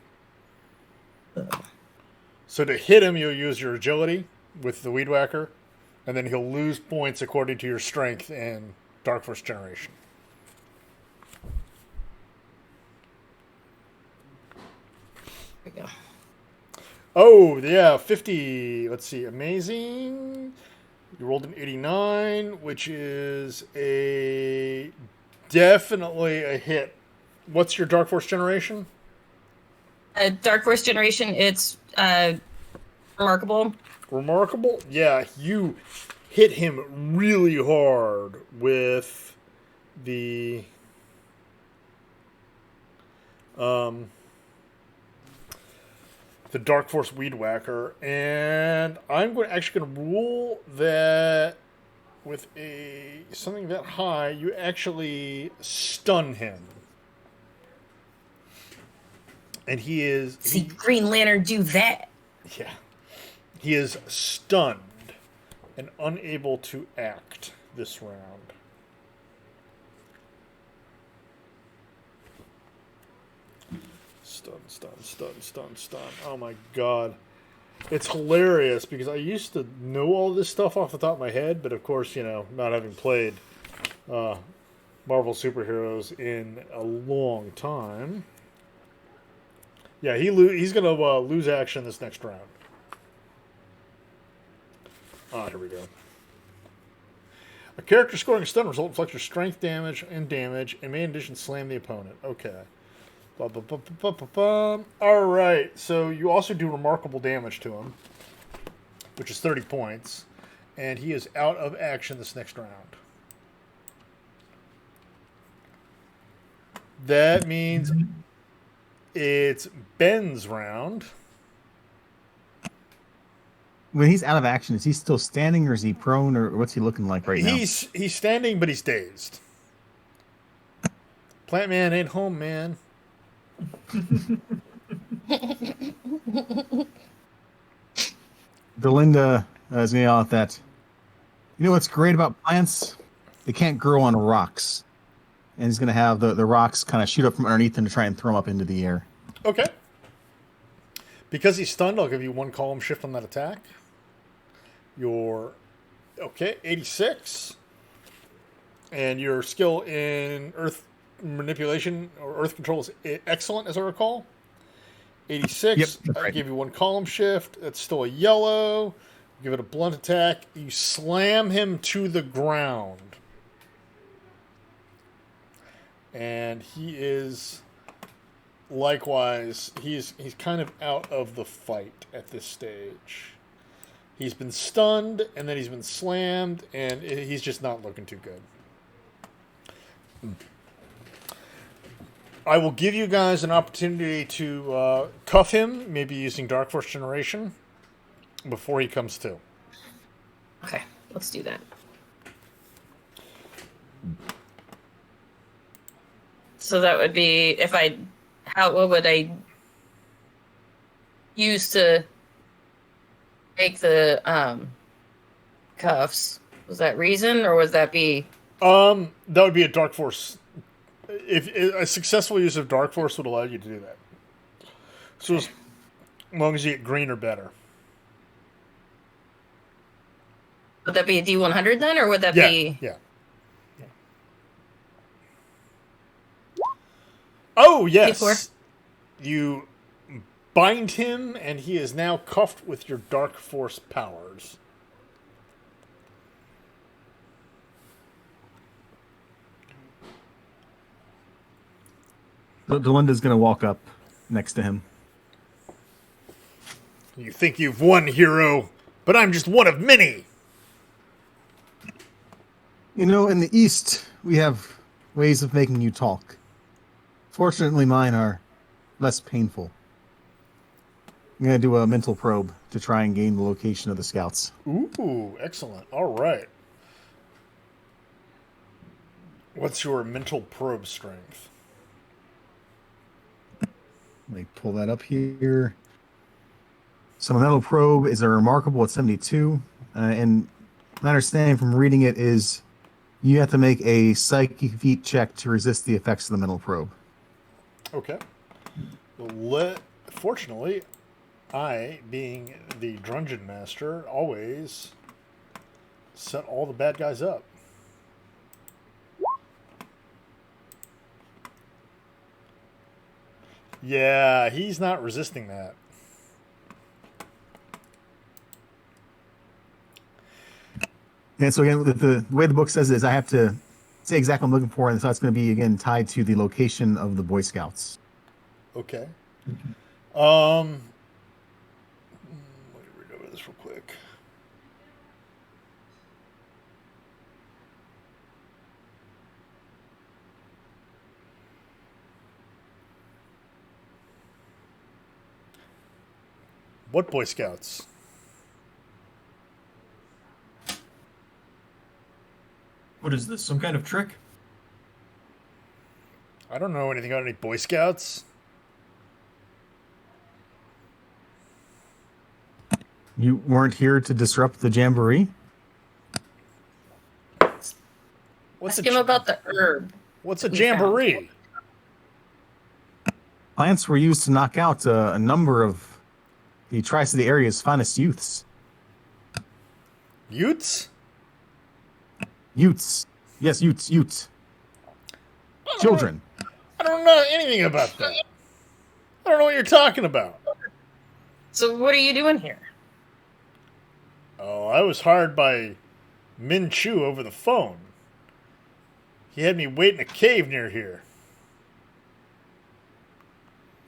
So to hit him, you'll use your agility with the weed whacker, and then he'll lose points according to your strength and Dark Force generation.
There we go.
Oh, yeah, 50. Let's see, amazing. You rolled an 89, which is definitely a hit. What's your Dark Force generation?
Dark Force generation, it's remarkable.
Remarkable? Yeah, you hit him really hard with the Dark Force Weed Whacker, and I'm actually going to rule that with something that high, you actually stun him. And he is...
See Green Lantern do that.
Yeah. He is stunned and unable to act this round. Stun. Oh my god. It's hilarious because I used to know all this stuff off the top of my head, but of course, not having played Marvel superheroes in a long time. Yeah, he's going to lose action this next round. Here we go. A character scoring a stun result inflicts your strength damage, and may in addition slam the opponent. Okay. Alright, so you also do remarkable damage to him, which is 30 points, and he is out of action this next round. That means it's Ben's round.
When he's out of action, is he still standing or is he prone or what's he looking like right now?
He's standing, but he's dazed. Plant Man ain't home, man.
Delinda is going to yell at that. You know what's great about plants? They can't grow on rocks. And he's going to have the rocks kind of shoot up from underneath him to try and throw him up into the air.
Okay. Because he's stunned, I'll give you one column shift on that attack. Okay, 86. And your skill in earth manipulation or earth control is excellent, as I recall. 86.
Yep, that's right.
I give you one column shift. That's still a yellow. Give it a blunt attack. You slam him to the ground. And he is likewise, he's kind of out of the fight at this stage. He's been stunned, and then he's been slammed, and he's just not looking too good. I will give you guys an opportunity to cuff him, maybe using Dark Force Generation, before he comes to.
Okay, let's do that. So that would be what would I use to make the cuffs? Was that reason, or would that be?
That would be a Dark Force. If a successful use of Dark Force would allow you to do that. So as long as you get green or better.
Would that be a D100 then, or would that be?
Yeah. Oh, yes.
D4?
You bind him, and he is now cuffed with your dark force powers.
Delinda's going to walk up next to him.
You think you've won, hero, but I'm just one of many.
You know, in the East, we have ways of making you talk. Fortunately, mine are less painful. I'm going to do a mental probe to try and gain the location of the scouts.
Ooh, excellent. All right. What's your mental probe strength?
Let me pull that up here. So my mental probe is a remarkable at 72. And my understanding from reading it is you have to make a psychic feat check to resist the effects of the mental probe.
Okay. Well, fortunately, I, being the Dungeon Master, always set all the bad guys up. Yeah, he's not resisting that.
And so again, the way the book says it is I have to say exactly what I'm looking for, and so it's going to be, again, tied to the location of the Boy Scouts.
Okay. Let me read over this real quick. What Boy Scouts?
What is this? Some kind of trick?
I don't know anything about any Boy Scouts.
You weren't here to disrupt the jamboree?
What's
Ask him about the herb.
What's a
we
jamboree?
Plants were used to knock out a number of the Tri-City area's finest youths.
Utes?
Utes. Yes, Utes. Children.
I don't know anything about that. I don't know what you're talking about.
So what are you doing here?
Oh, I was hired by Min Chu over the phone. He had me wait in a cave near here.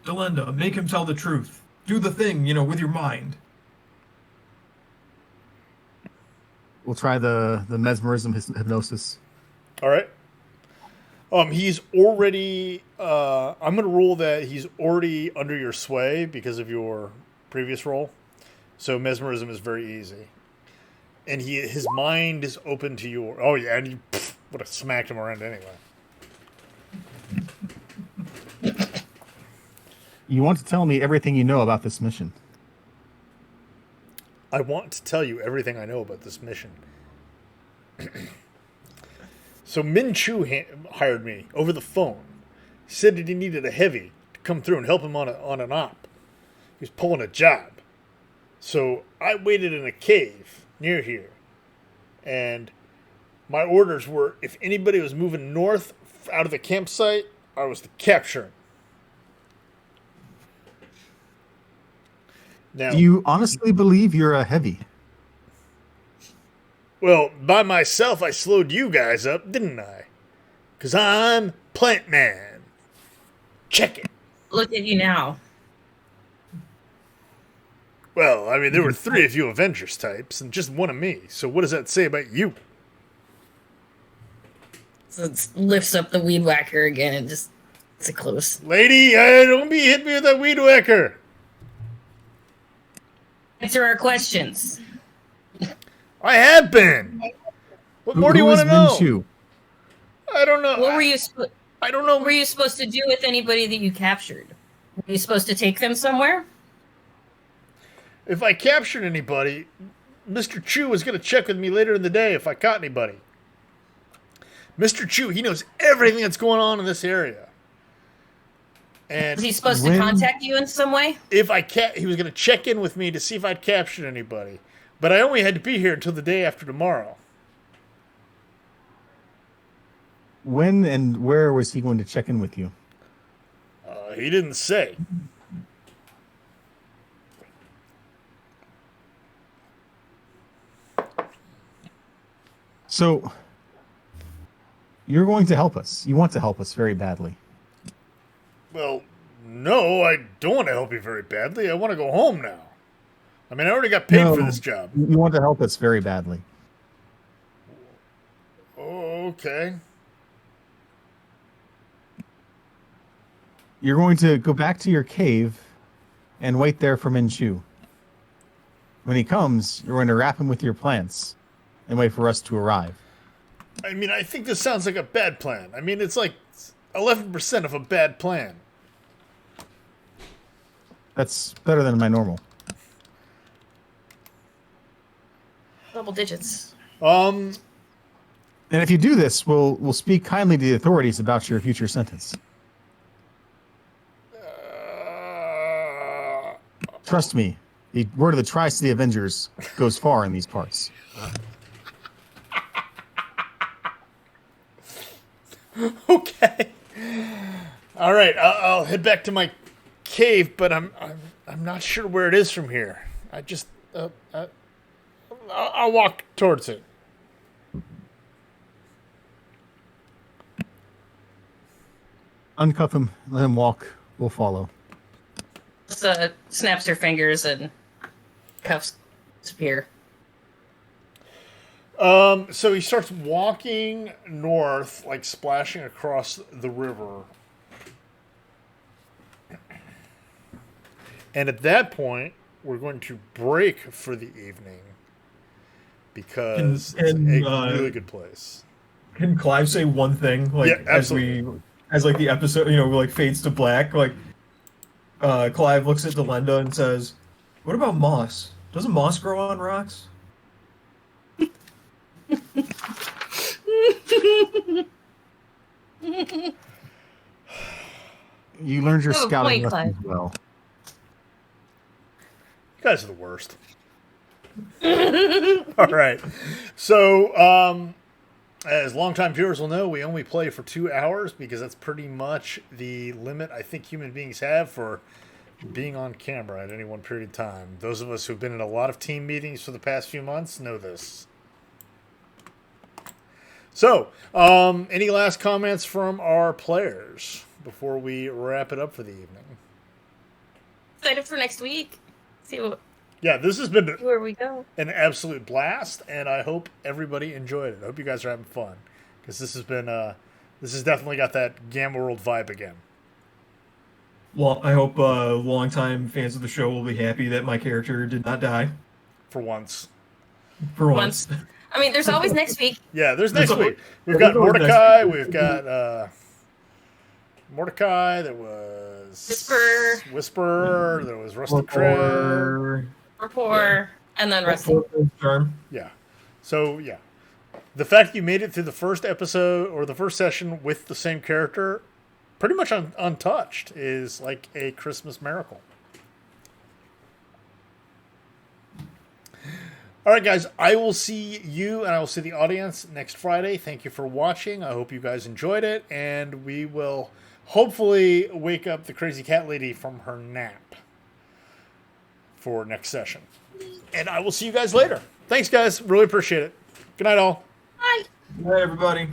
Delinda, make him tell the truth. Do the thing, with your mind.
We'll try the mesmerism hypnosis.
All right. He's already. I'm going to rule that he's already under your sway because of your previous roll. So mesmerism is very easy, and his mind is open to your. Oh yeah, and you would have smacked him around anyway.
You want to tell me everything you know about this mission?
I want to tell you everything I know about this mission. So Min Chu hired me over the phone. He said that he needed a heavy to come through and help him on an op. He was pulling a job. So I waited in a cave near here. And my orders were, if anybody was moving north out of the campsite, I was to capture him. Now,
Do you honestly believe you're a heavy?
well, by myself, I slowed you guys up, didn't I? Because I'm Plant Man. Check it.
Look at you now.
Well, I mean, there were 3 of you Avengers types and just 1 of me. So what does that say about you?
So it lifts up the weed whacker again and just it's a close.
Lady, don't be hit me with that weed whacker.
Answer our questions.
I have been. What more do you want to know?
Minshew?
I don't know.
What were you?
I don't know.
What were you supposed to do with anybody that you captured? Were you supposed to take them somewhere?
If I captured anybody, Mr. Chu was going to check with me later in the day if I caught anybody. Mr. Chu, he knows everything that's going on in this area. And
Was he supposed to contact you in some way?
if he was going to check in with me to see if I'd captured anybody. But I only had to be here until the day after tomorrow.
When and where was he going to check in with you?
He didn't say.
So, you're going to help us. You want to help us very badly.
Well, no, I don't want to help you very badly. I want to go home now. I mean, I already got paid for this job.
You want to help us very badly.
Okay.
You're going to go back to your cave and wait there for Minchu. When he comes, you're going to wrap him with your plants and wait for us to arrive.
I mean, I think this sounds like a bad plan. I mean, it's like 11% of a bad plan.
That's better than my normal.
Double digits.
And if you do this, we'll speak kindly to the authorities about your future sentence. Trust me, the word of the Tri-City Avengers goes far in these parts.
Okay. All right, I'll head back to my cave, but I'm not sure where it is from here. I'll walk towards it.
Uncuff him, let him walk. We'll follow.
Snaps her fingers and cuffs disappear.
So he starts walking north, like splashing across the river. And at that point, we're going to break for the evening because it's a really good place.
Can Clive say one thing? Like,
Yeah, absolutely.
as the episode, like fades to black, like Clive looks at Delenda and says, "What about moss? Doesn't moss grow on rocks?"
You learned your
You have a
scouting
point,
lesson
Clive.
as well.
You guys are the worst. All right. So, as longtime viewers will know, we only play for 2 hours because that's pretty much the limit I think human beings have for being on camera at any one period of time. Those of us who've been in a lot of team meetings for the past few months know this. So, any last comments from our players before we wrap it up for the evening?
Excited for next week. See
This has been
where we go.
an absolute blast, and I hope everybody enjoyed it. I hope you guys are having fun, because this has definitely got that Gamma World vibe again.
Well, I hope longtime fans of the show will be happy that my character did not die.
For once.
For once.
I mean, there's always next week.
Yeah, there's next
There's
week. We've got Mordecai. We've got Mordecai. There was Whisper. There was Rusty Crib.
Rapport, and then Rusty.
Charm.
Yeah. So, yeah. The fact that you made it through the first episode or the first session with the same character, pretty much untouched, is like a Christmas miracle. All right, guys, I will see you and I will see the audience next Friday. Thank you for watching. I hope you guys enjoyed it, and we will hopefully wake up the crazy cat lady from her nap for next session. And I will see you guys later. Thanks, guys. Really appreciate it. Good night, all.
Bye.
Bye, everybody.